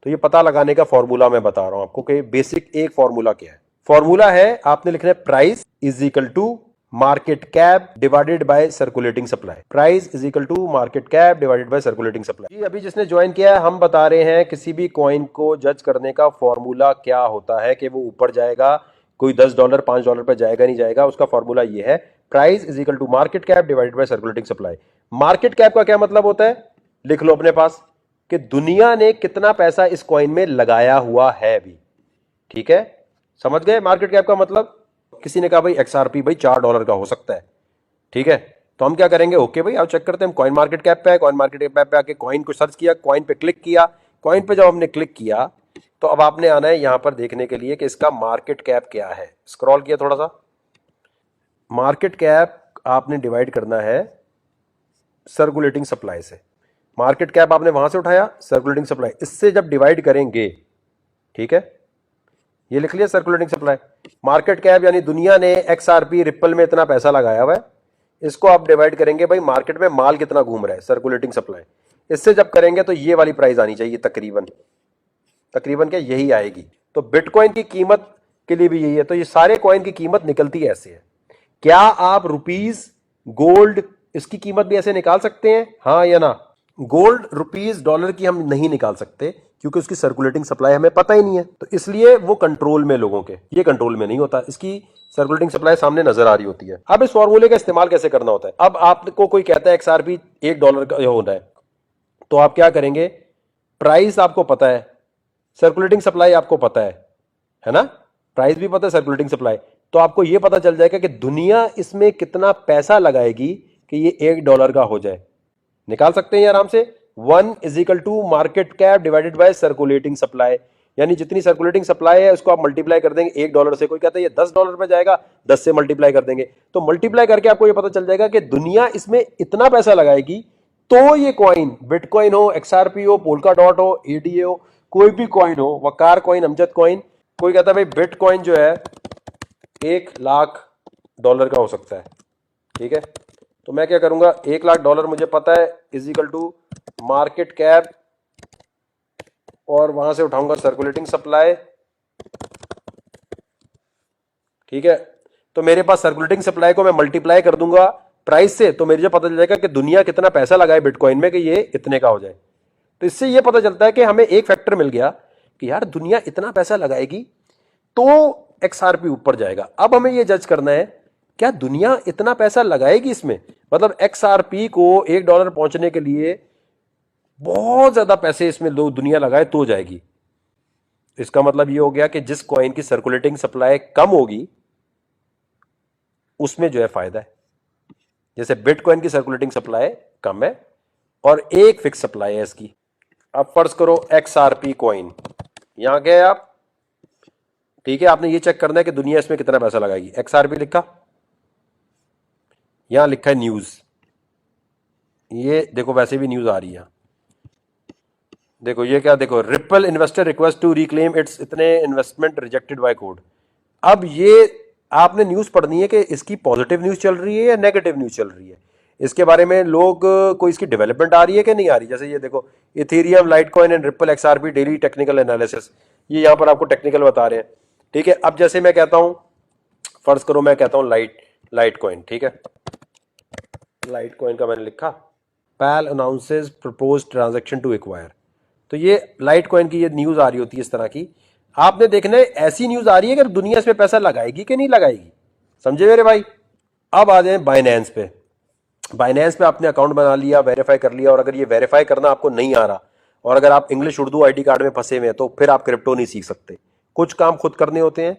तो ये पता लगाने का फॉर्मूला मैं बता रहा हूं आपको कि बेसिक एक फॉर्मूला क्या है। फॉर्मूला है, आपने लिखना है price is equal to market cap divided by circulating supply. Price is equal to market cap divided by circulating supply. अभी जिसने ज्वाइन किया है, हम बता रहे हैं किसी भी कॉइन को जज करने का फॉर्मूला क्या होता है कि वो ऊपर जाएगा, कोई $10 $5 पे जाएगा नहीं जाएगा। उसका फॉर्मूला ये है, price is equal to market cap divided by circulating supply. Market cap का क्या मतलब होता है, लिख लो अपने पास, कि दुनिया ने कितना पैसा इस कॉइन में लगाया हुआ है अभी, ठीक है, समझ गए। मार्केट कैप का मतलब, किसी ने कहा भाई XRP भाई $4 का हो सकता है, ठीक है, तो हम क्या करेंगे, ओके भाई आओ चेक करते हैं। हम कॉइन मार्केट कैप पे है, कॉइन मार्केट कैप पे आके कॉइन को सर्च किया, कॉइन पे क्लिक किया। कॉइन पे जब हमने क्लिक किया तो अब आपने आना है यहां पर देखने के लिए कि इसका मार्केट कैप क्या है। स्क्रॉल किया थोड़ा सा, मार्केट कैप आपने डिवाइड करना है सर्कुलेटिंग सप्लाई से। मार्केट कैप आपने वहां से उठाया, सर्कुलेटिंग सप्लाई, इससे जब डिवाइड करेंगे, ठीक है, ये लिख लिया सर्कुलेटिंग सप्लाई। मार्केट कैप यानी दुनिया ने XRP रिप्पल में इतना पैसा लगाया हुआ है, इसको आप डिवाइड करेंगे भाई मार्केट में माल कितना घूम रहा है, सर्कुलेटिंग सप्लाई, इससे जब करेंगे तो ये वाली प्राइस आनी चाहिए, तकरीबन क्या यही आएगी। तो बिटकॉइन की कीमत के लिए भी यही है। तो ये सारे कॉइन की कीमत निकलती ऐसे है। क्या आप रुपीस गोल्ड इसकी कीमत भी ऐसे निकाल सकते हैं, हाँ या ना। गोल्ड रुपीस डॉलर की हम नहीं निकाल सकते क्योंकि उसकी सर्कुलेटिंग सप्लाई हमें पता ही नहीं है, तो इसलिए वो कंट्रोल में लोगों के, ये कंट्रोल में नहीं होता, इसकी सर्कुलेटिंग सप्लाई सामने नजर आ रही होती है। अब इस फॉर्मूले का इस्तेमाल कैसे करना होता है। अब आपको कोई कहता है XRP $1 का होना है, तो आप क्या करेंगे, प्राइस आपको पता है, सर्कुलेटिंग सप्लाई आपको पता है ना, प्राइस भी पता है, सर्कुलेटिंग सप्लाई, तो आपको यह पता चल जाएगा कि दुनिया इसमें कितना पैसा लगाएगी कि ये $1 का हो जाए। निकाल सकते हैं आराम से। 1 is equal to market cap divided by circulating supply, यानी जितनी सर्कुलेटिंग सप्लाई है उसको आप मल्टीप्लाई कर देंगे $1 से। कोई कहता है ये $10 पे जाएगा, 10 से मल्टीप्लाई कर देंगे, तो मल्टीप्लाई करके आपको ये पता चल जाएगा कि दुनिया इसमें इतना पैसा लगाएगी, तो ये कॉइन, बिटकॉइन हो, XRP हो, पोल्का डॉट हो, ADA हो, कोई भी कॉइन हो, वकार कॉइन, अमजद कॉइन, कोई कहता है भाई बिटकॉइन जो है $1,00,000 का हो सकता है, ठीक है, तो मैं क्या करूंगा, $1,00,000 मुझे पता है is equal to market cap, और वहां से उठाऊंगा सर्कुलेटिंग सप्लाई, ठीक है, तो मेरे पास सर्कुलेटिंग सप्लाई को मैं मल्टीप्लाई कर दूंगा प्राइस से, तो मुझे पता चल जाएगा कि दुनिया कितना पैसा लगाए बिटकॉइन में कि ये इतने का हो जाए। तो इससे ये पता चलता है कि हमें एक फैक्टर मिल गया कि यार दुनिया इतना पैसा लगाएगी तो XRP ऊपर जाएगा। अब हमें ये जज करना है क्या दुनिया इतना पैसा लगाएगी इसमें, मतलब XRP को $1 पहुंचने के लिए बहुत ज्यादा पैसे इसमें लोग दुनिया लगाए तो जाएगी। इसका मतलब ये हो गया कि जिस कॉइन की सर्कुलेटिंग सप्लाई कम होगी उसमें जो है फायदा है। जैसे बिटकॉइन की सर्कुलेटिंग सप्लाई कम है और एक फिक्स सप्लाई है इसकी। अब फर्ज करो XRP कॉइन, यहां गए आप, ठीक है, आपने ये चेक करना है कि दुनिया इसमें कितना पैसा लगाएगी। XRP लिखा, यहां लिखा है न्यूज, ये देखो वैसे भी न्यूज आ रही है, देखो ये क्या, देखो ripple investor request to reclaim its इतने इन्वेस्टमेंट रिजेक्टेड बाय कोड। अब ये आपने न्यूज पढ़नी है कि इसकी पॉजिटिव न्यूज चल रही है या नेगेटिव न्यूज चल रही है, इसके बारे में लोग कोई इसकी डेवलपमेंट आ रही है कि नहीं आ रही। जैसे ये देखो Ethereum, Litecoin and ripple XRP daily technical analysis, ये यहां पर आपको टेक्निकल बता रहे हैं, ठीक है। अब जैसे मैं कहता हूं, फर्ज करो मैं कहता हूं लाइटकॉइन, ठीक है, लाइटकॉइन का मैंने लिखा पैल announces proposed transaction to acquire, तो ये लाइटकॉइन की ये न्यूज आ रही होती है इस तरह की। आपने देखना है ऐसी न्यूज आ रही है कि दुनिया इसमें पैसा लगाएगी कि नहीं लगाएगी, समझे मेरे भाई। अब आ जाए बाइनेंस पे। बाइनेंस पे आपने अकाउंट बना लिया, वेरीफाई कर लिया, और अगर ये वेरीफाई करना आपको नहीं आ रहा और अगर आप इंग्लिश उर्दू आईडी कार्ड में फंसे हुए हैं तो फिर आप क्रिप्टो नहीं सीख सकते। कुछ काम खुद करने होते हैं।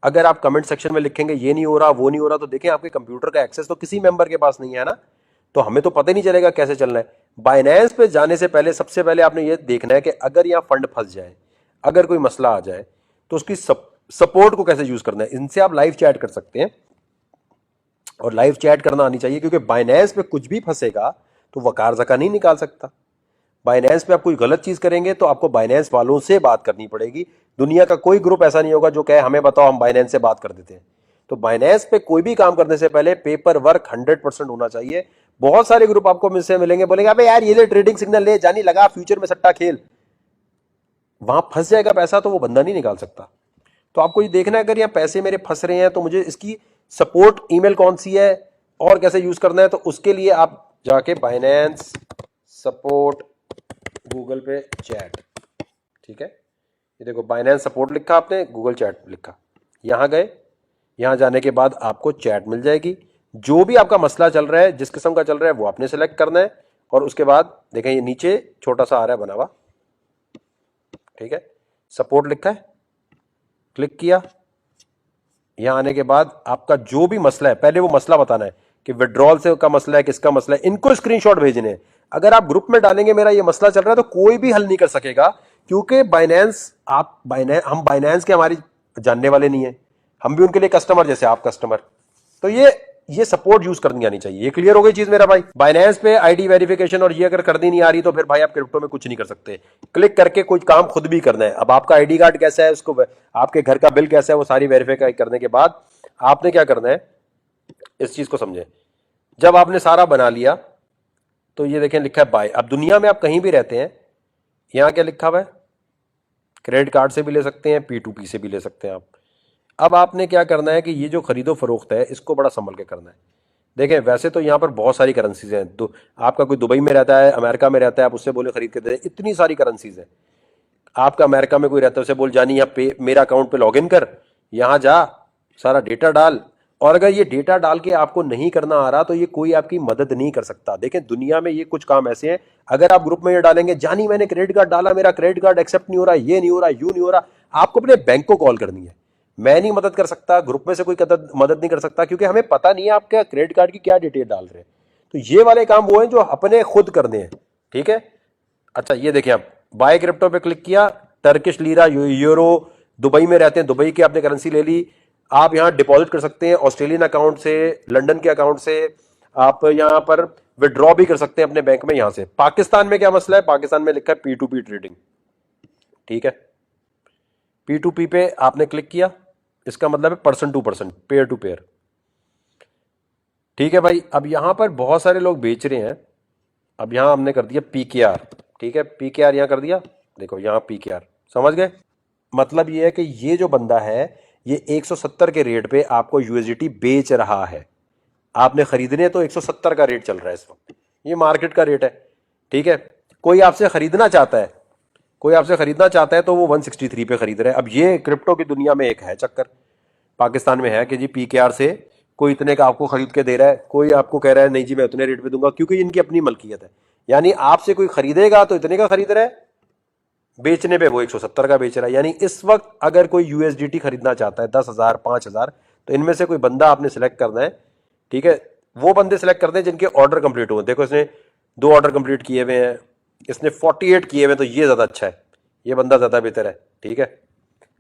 अगर आप कमेंट सेक्शन में लिखेंगे ये नहीं हो रहा वो नहीं हो रहा, तो देखें आपके कंप्यूटर का एक्सेस तो किसी मेंबर के पास नहीं है ना, तो हमें तो पता ही नहीं चलेगा कैसे चलना है। बाइनेंस पे जाने से पहले सबसे पहले आपने ये देखना है कि अगर यहाँ फंड फंस जाए, अगर कोई मसला आ जाए, तो उसकी सपोर्ट को कैसे यूज करना है, इनसे आप लाइव चैट कर सकते हैं। और लाइव चैट करना आनी चाहिए, क्योंकि बाइनेंस पे कुछ भी फंसेगा तो वकार जका नहीं निकाल सकता। बाइनेंस पे आप कोई गलत चीज करेंगे तो आपको बाइनेंस वालों से बात करनी पड़ेगी। दुनिया का कोई ग्रुप ऐसा नहीं होगा जो कहे हमें बताओ हम बाइनेंस से बात कर देते हैं। तो बाइनेंस पे कोई भी काम करने से पहले पेपर वर्क 100% होना चाहिए। बहुत सारे ग्रुप आपको मुझसे मिलेंगे, बोलेंगे अबे यार ये ले ट्रेडिंग सिग्नल ले, जानी लगा फ्यूचर में सट्टा खेल, वहां फंस जाएगा पैसा तो वो बंदा नहीं निकाल सकता। तो आपको ये देखना है, अगर यहाँ पैसे मेरे फंस रहे हैं तो मुझे इसकी सपोर्ट ईमेल कौन सी है और कैसे यूज करना है। तो उसके लिए आप जाके बाइनेंस सपोर्ट गूगल पे चैट, ठीक है, ये देखो बाइनेंस सपोर्ट लिखा आपने, गूगल चैट लिखा, यहां गए, यहां जाने के बाद आपको चैट मिल जाएगी। जो भी आपका मसला चल रहा है, जिस किस्म का चल रहा है वो आपने सेलेक्ट करना है। और उसके बाद देखें ये नीचे छोटा सा आ रहा है बना हुआ, ठीक है, सपोर्ट लिखा है, क्लिक किया। यहां आने के बाद आपका जो भी मसला है, पहले वो मसला बताना है कि विड्रॉल से का मसला है, किसका मसला है, इनको स्क्रीनशॉट भेजने हैं। अगर आप ग्रुप में डालेंगे मेरा ये मसला चल रहा है तो कोई भी हल नहीं कर सकेगा, क्योंकि बाइनेंस हम बाइनेंस के हमारी जानने वाले नहीं है, हम भी उनके लिए कस्टमर जैसे आप कस्टमर। तो ये सपोर्ट यूज करनी आनी चाहिए। ये क्लियर हो गई चीज मेरा भाई। बाइनेंस पे आईडी वेरिफिकेशन और ये अगर करनी नहीं आ रही तो फिर भाई आप क्रिप्टो में कुछ नहीं कर सकते। क्लिक करके कोई काम खुद भी करना है। अब आपका आईडी कार्ड कैसा है, उसको आपके घर का बिल कैसा है, वो सारी वेरीफाई करने के बाद आपने क्या करना है, इस चीज को समझे। जब आपने सारा बना लिया तो ये देखें लिखा है बाय। अब दुनिया में आप कहीं भी रहते हैं, यहां क्या लिखा हुआ है, क्रेडिट कार्ड से भी ले सकते हैं, P2P से भी ले सकते हैं आप। अब आपने क्या करना है कि ये जो खरीदो फरोख्त है इसको बड़ा संभल के करना है। देखें वैसे तो यहाँ पर बहुत सारी करेंसीज हैं, तो आपका कोई दुबई में रहता है, अमेरिका में रहता है, आप उससे बोले खरीद के दे, इतनी सारी करेंसीज हैं। आपका अमेरिका में कोई रहता है, उसे बोल जानी यहाँ पे मेरा अकाउंट पे लॉगिन कर, यहाँ जा, सारा डेटा डाल। और अगर ये डेटा डाल के आपको नहीं करना आ रहा तो ये कोई आपकी मदद नहीं कर सकता। देखें दुनिया में ये कुछ काम ऐसे हैं, अगर आप ग्रुप में ये डालेंगे जानी मैंने क्रेडिट कार्ड डाला, मेरा क्रेडिट कार्ड एक्सेप्ट नहीं हो रहा, ये नहीं हो रहा, यू नहीं हो रहा, आपको अपने बैंक को कॉल करनी है। मैं नहीं मदद कर सकता, ग्रुप में से कोई मदद नहीं कर सकता, क्योंकि हमें पता नहीं है आपके क्रेडिट कार्ड की क्या डिटेल डाल रहे हैं। तो ये वाले काम वो हैं जो अपने खुद करने हैं, ठीक है। अच्छा ये देखिए, आप बाय क्रिप्टो पे क्लिक किया, टर्किश लीरा, यूरो, दुबई में रहते हैं, दुबई की आपने करेंसी ले ली। आप यहां डिपॉजिट कर सकते हैं ऑस्ट्रेलियन अकाउंट से, लंदन के अकाउंट से, आप यहां पर विड्रॉ भी कर सकते हैं अपने बैंक में यहां से। पाकिस्तान में क्या मसला है, पाकिस्तान में लिखा है P2P ट्रेडिंग, ठीक है। P2P पे आपने क्लिक किया, इसका मतलब है person to person, pair to pair, ठीक है भाई। अब यहां पर बहुत सारे लोग बेच रहे हैं, अब यहां हमने कर दिया PKR, ठीक है, PKR यहां कर दिया, देखो यहां PKR, समझ गए। मतलब ये है कि ये जो बंदा है ये 170 के रेट पे आपको USDT बेच रहा है। आपने खरीदने तो 170 का रेट चल रहा है इस वक्त, ये मार्केट का रेट है, ठीक है। कोई आपसे खरीदना चाहता है, कोई आपसे खरीदना चाहता है तो वो 163 पे खरीद रहा है। अब ये क्रिप्टो की दुनिया में एक है चक्कर, पाकिस्तान में है कि जी PKR से कोई इतने का आपको खरीद के दे रहा है, कोई आपको कह रहा है नहीं जी मैं उतने रेट पे दूंगा, क्योंकि इनकी अपनी मलकियत है। यानी आपसे कोई खरीदेगा तो इतने का खरीद रहा है, बेचने पे वो 170 का बेच रहा है। यानी इस वक्त अगर कोई USDT खरीदना चाहता है 10,000 5,000, तो इनमें से कोई बंदा आपने सेलेक्ट करना है, ठीक है। वो बंदे सेलेक्ट करते हैं जिनके ऑर्डर कंप्लीट हुए। देखो इसने 2 ऑर्डर कंप्लीट किए हुए हैं, इसने 48 किए हुए, तो ये ज्यादा अच्छा है, ये बंदा ज्यादा बेहतर है, ठीक है।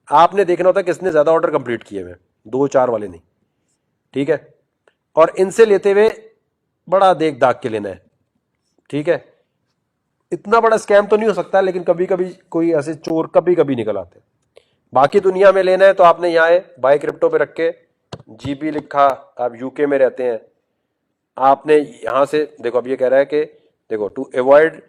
आपने देखना होता है कि इसने ज्यादा ऑर्डर कंप्लीट किए हुए, 2-4 वाले नहीं, ठीक है। और इनसे लेते हुए बड़ा देख दाग के लेना है, ठीक है। इतना बड़ा स्कैम तो नहीं हो सकता, लेकिन कभी कभी कोई ऐसे चोर कभी कभी निकल आते हैं। बाकी दुनिया में लेना है तो आपने यहाँ बाय क्रिप्टो पे रख के GB लिखा, आप UK में रहते हैं, आपने यहां से देखो, अब ये कह रहा है कि देखो to avoid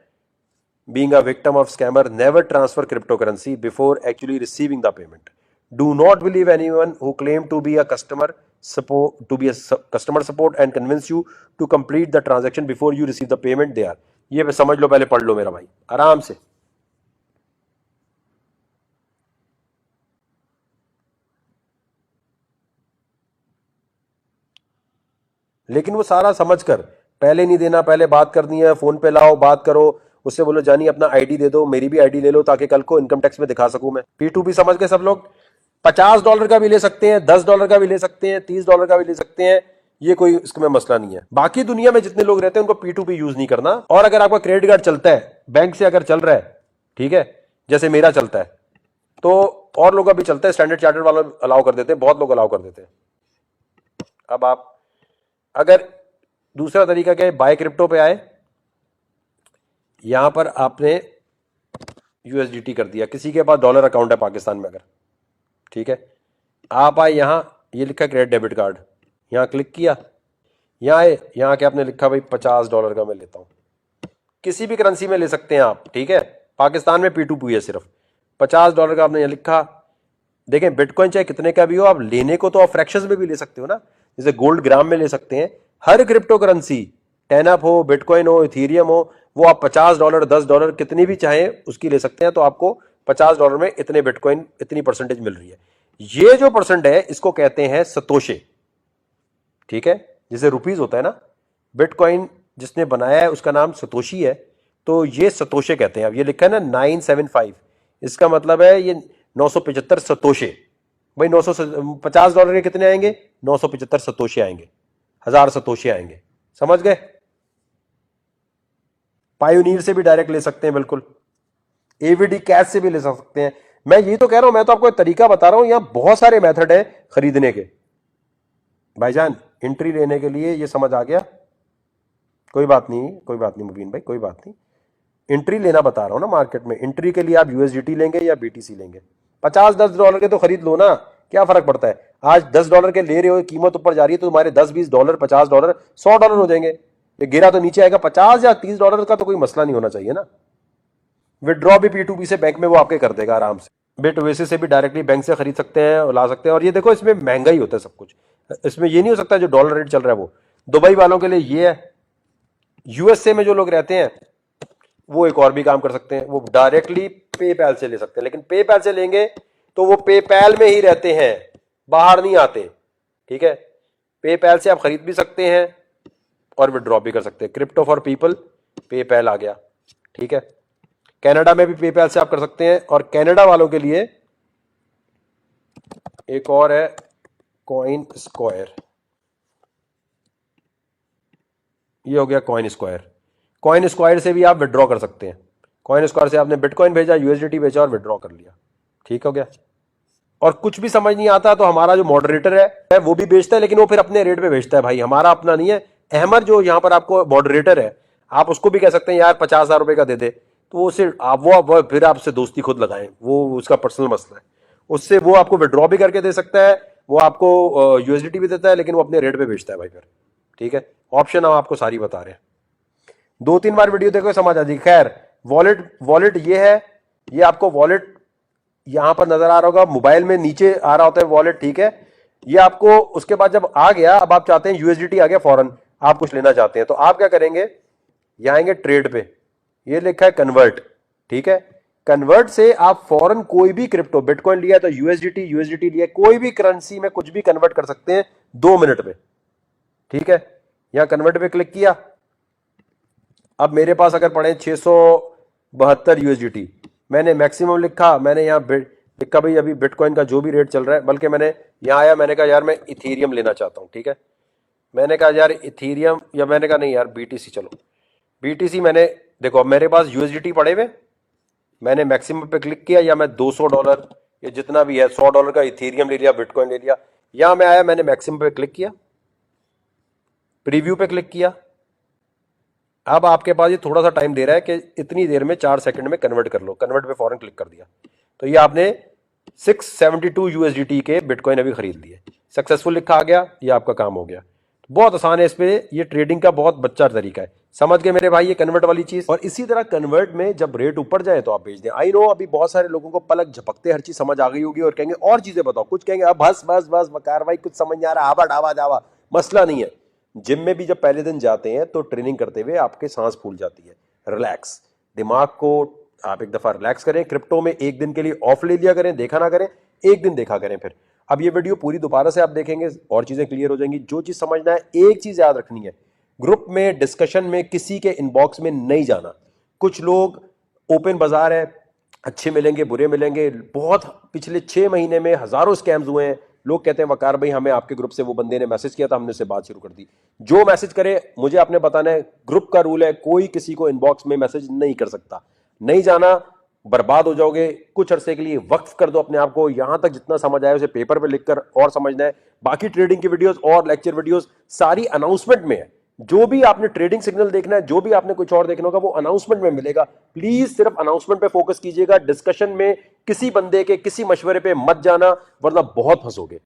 being a victim of scammer, never transfer crypto currency before actually receiving the payment, do not believe anyone who claim to be a customer support and convince you to complete the transaction before you receive the payment they are. ये समझ लो, पहले पढ़ लो मेरा भाई आराम से। लेकिन वो सारा समझकर, पहले नहीं देना, पहले बात करनी है, फोन पे लाओ बात करो, उससे बोलो जानी अपना आईडी दे दो, मेरी भी आईडी ले लो ताकि कल को इनकम टैक्स में दिखा सकूं मैं। P2P समझ के सब लोग $50 का भी ले सकते हैं, $10 का भी ले सकते हैं, $30 का भी ले सकते हैं, ये कोई इसमें मसला नहीं है। बाकी दुनिया में जितने लोग रहते हैं उनको P2P यूज नहीं करना। और अगर आपका क्रेडिट कार्ड चलता है, बैंक से अगर चल रहा है, ठीक है, जैसे मेरा चलता है, तो और लोग अभी चलते हैं, स्टैंडर्ड चार्टर्ड वालों अलाउ कर देते हैं, बहुत लोग अलाउ कर देते हैं। अब आप अगर दूसरा तरीका क्या है, बाय क्रिप्टो पे आए, यहां पर आपने यूएसडीटी कर दिया, किसी के पास डॉलर अकाउंट है पाकिस्तान में अगर, ठीक है, आप आए यहां, ये लिखा क्रेडिट डेबिट कार्ड, यहां क्लिक किया, यहां आए, यहां क्या आपने लिखा भाई $50 का मैं लेता हूं, किसी भी करेंसी में ले सकते हैं आप, ठीक है, पाकिस्तान में P2P है सिर्फ, $50 का आपने यहां लिखा। देखें बिटकॉइन चाहे कितने का भी हो, आप लेने को तो आप फ्रैक्शंस में भी ले सकते हो ना, जैसे गोल्ड ग्राम में ले सकते हैं। हर क्रिप्टो करेंसी, टेनअप हो, बिटकॉइन हो, इथीरियम हो, वो आप $50 $10 कितनी भी चाहें उसकी ले सकते हैं, तो आपको $50 में इतने बिटकॉइन, इतनी परसेंटेज मिल रही है। ये जो परसेंट है इसको कहते हैं सतोशे, ठीक है, जैसे रुपीज होता है ना, बिटकॉइन जिसने बनाया है उसका नाम सतोशी है, तो ये सतोशे कहते हैं। अब ये लिखा है ना 975, इसका मतलब है ये 975 सतोशे। भाई $50 के कितने आएंगे, 975 सतोशे आएंगे, 1000 सतोशे आएंगे, समझ गए। पायोनीर से भी डायरेक्ट ले सकते हैं, बिल्कुल एवीडी कैश से भी ले सकते हैं। मैं ये तो कह रहा हूं, मैं तो आपको एक तरीका बता रहा हूं, यहां बहुत सारे मेथड है खरीदने के। भाईजान एंट्री लेने के लिए ये समझ आ गया, कोई बात नहीं, कोई बात नहीं मुबीन भाई, कोई बात नहीं, एंट्री लेना बता रहा हूं ना मार्केट में। एंट्री के लिए आप यूएसडीटी लेंगे या बीटीसी लेंगे, $50-10 के तो खरीद लो ना, क्या फर्क पड़ता है। आज $10 के ले रहे हो, कीमत ऊपर जा रही है तो तुम्हारे $10-20 $50 $100 हो जाएंगे। ये गिरा तो नीचे आएगा, $50 या $30 का तो कोई मसला नहीं होना चाहिए ना। विड्रॉ भी P2P से बैंक में वो आपके कर देगा आराम से। बिट ओएसिस से भी डायरेक्टली बैंक से खरीद सकते हैं और ला सकते हैं। और ये देखो इसमें महंगा ही होता है सब कुछ, इसमें ये नहीं हो सकता जो डॉलर रेट चल रहा है वो। दुबई वालों के लिए ये है, यूएसए में जो लोग रहते हैं वो एक और भी काम कर सकते हैं, वो डायरेक्टली पेपैल से ले सकते हैं, लेकिन पेपैल से लेंगे तो वो पेपैल में ही रहते हैं, बाहर नहीं आते, ठीक है। पेपैल से आप खरीद भी सकते हैं और विड्रॉ भी कर सकते हैं। क्रिप्टो फॉर पीपल, पेपैल आ गया, ठीक है। कनाडा में भी पेपैल से आप कर सकते हैं, और कनाडा वालों के लिए एक और है कॉइन स्क्वायर, ये हो गया कॉइन स्क्वायर। कॉइन स्क्वायर से भी आप विड्रॉ कर सकते हैं। कॉइन स्क्वायर से आपने बिटकॉइन भेजा, यूएसडीटी भेजा और विड्रॉ कर लिया, ठीक हो गया। और कुछ भी समझ नहीं आता तो हमारा जो मॉडरेटर है वो भी बेचता है, लेकिन वो फिर अपने रेट पे बेचता है भाई, हमारा अपना नहीं है। अहमद जो यहां पर आपको मॉडरेटर है, आप उसको भी कह सकते हैं यार 50,000 रुपए का दे दे, तो वो सिर्फ आप वो फिर आपसे दोस्ती खुद लगाएं, वो उसका पर्सनल मसला है। उससे वो आपको विड्रॉ भी करके दे सकता है, वो आपको यूएसडीटी भी देता है, लेकिन वो अपने रेट पे बेचता है भाई फिर, ठीक है। ऑप्शन हम आपको सारी बता रहे हैं, 2-3 बार वीडियो देखो समझ आ जाएगी। खैर वॉलेट ये है, ये आपको वॉलेट यहां पर नजर आ रहा होगा, मोबाइल में नीचे आ रहा होता है वॉलेट, ठीक है। ये आपको उसके बाद जब आ गया, अब आप चाहते हैं यूएसडीटी आ गया फौरन, आप कुछ लेना चाहते हैं, तो आप क्या करेंगे, यहां आएंगे ट्रेड पे, ये लिखा है कन्वर्ट, ठीक है। कन्वर्ट से आप फौरन कोई भी क्रिप्टो, बिटकॉइन लिया तो यूएसडीटी लिया, कोई भी करेंसी में कुछ भी कन्वर्ट कर सकते हैं 2 मिनट में, ठीक है। यहां कन्वर्ट पे क्लिक किया, अब मेरे पास अगर पड़े 672 यूएसडीटी, मैंने मैक्सिमम लिखा, मैंने यहां लिखा भाई अभी बिटकॉइन का जो भी रेट चल रहा है, बल्कि मैंने यहां आया, मैंने कहा यार मैं इथीरियम लेना चाहता हूं, ठीक है। मैंने कहा यार इथीरियम, या मैंने कहा नहीं यार बीटीसी, चलो बीटीसी। मैंने देखो अब मेरे पास यूएसडीटी पड़े हुए, मैंने मैक्सिमम पे क्लिक किया, या मैं $200 या जितना भी है $100 का इथीरियम ले लिया, बिटकॉइन ले लिया। यहां मैं आया, मैंने मैक्सिमम पे क्लिक किया, प्रीव्यू पे क्लिक किया। अब आपके पास ये थोड़ा सा टाइम दे रहा है कि इतनी देर में 4 सेकंड में कन्वर्ट कर लो, कन्वर्ट पे फौरन क्लिक कर दिया, तो ये आपने 672 यूएसडीटी के बिटकॉइन अभी खरीद लिए, सक्सेसफुल लिखा आ गया, ये आपका काम हो गया। बहुत आसान है, इस पे ये ट्रेडिंग का बहुत बच्चा तरीका है, समझ गए मेरे भाई ये कन्वर्ट वाली चीज। और इसी तरह कन्वर्ट में जब रेट ऊपर जाए तो आप बेच दें। आई नो अभी बहुत सारे लोगों को पलक झपकते हर चीज समझ आ गई होगी और कहेंगे और चीजें बताओ, कुछ कहेंगे अब बस बस बस वकार भाई कुछ समझ नहीं आ रहा, आवा डावा जावा, मसला नहीं है। जिम में भी जब पहले दिन जाते हैं तो ट्रेनिंग करते हुए आपके सांस फूल जाती है, रिलैक्स, दिमाग को आप एक दफा रिलैक्स करें। क्रिप्टो में एक दिन के लिए ऑफ ले लिया करें, देखा ना करें, एक दिन देखा करें फिर। अब ये वीडियो पूरी दोबारा से आप देखेंगे और चीजें क्लियर हो जाएंगी। जो चीज समझना है, एक चीज याद रखनी है, ग्रुप में डिस्कशन में किसी के इनबॉक्स में नहीं जाना। कुछ लोग ओपन बाजार है, अच्छे मिलेंगे बुरे मिलेंगे, बहुत पिछले 6 महीने में हजारों स्कैम्स हुए हैं। लोग कहते हैं वकार भाई हमें आपके ग्रुप से वो बंदे ने मैसेज किया था, हमने उससे बात शुरू कर दी। जो मैसेज करे मुझे आपने बताना है, ग्रुप का रूल है कोई किसी को इनबॉक्स में मैसेज नहीं कर सकता। नहीं जाना, बर्बाद हो जाओगे। कुछ अरसे के लिए वक्फ कर दो अपने आप को, यहां तक जितना समझ आया उसे पेपर पे लिखकर और समझना है। बाकी ट्रेडिंग की वीडियोस और लेक्चर वीडियोस सारी अनाउंसमेंट में है। जो भी आपने ट्रेडिंग सिग्नल देखना है, जो भी आपने कुछ और देखना होगा, वो अनाउंसमेंट में मिलेगा। प्लीज सिर्फ अनाउंसमेंट पे फोकस कीजिएगा। डिस्कशन में किसी बंदे के किसी मशवरे पे मत जाना, वरना बहुत फंसोगे।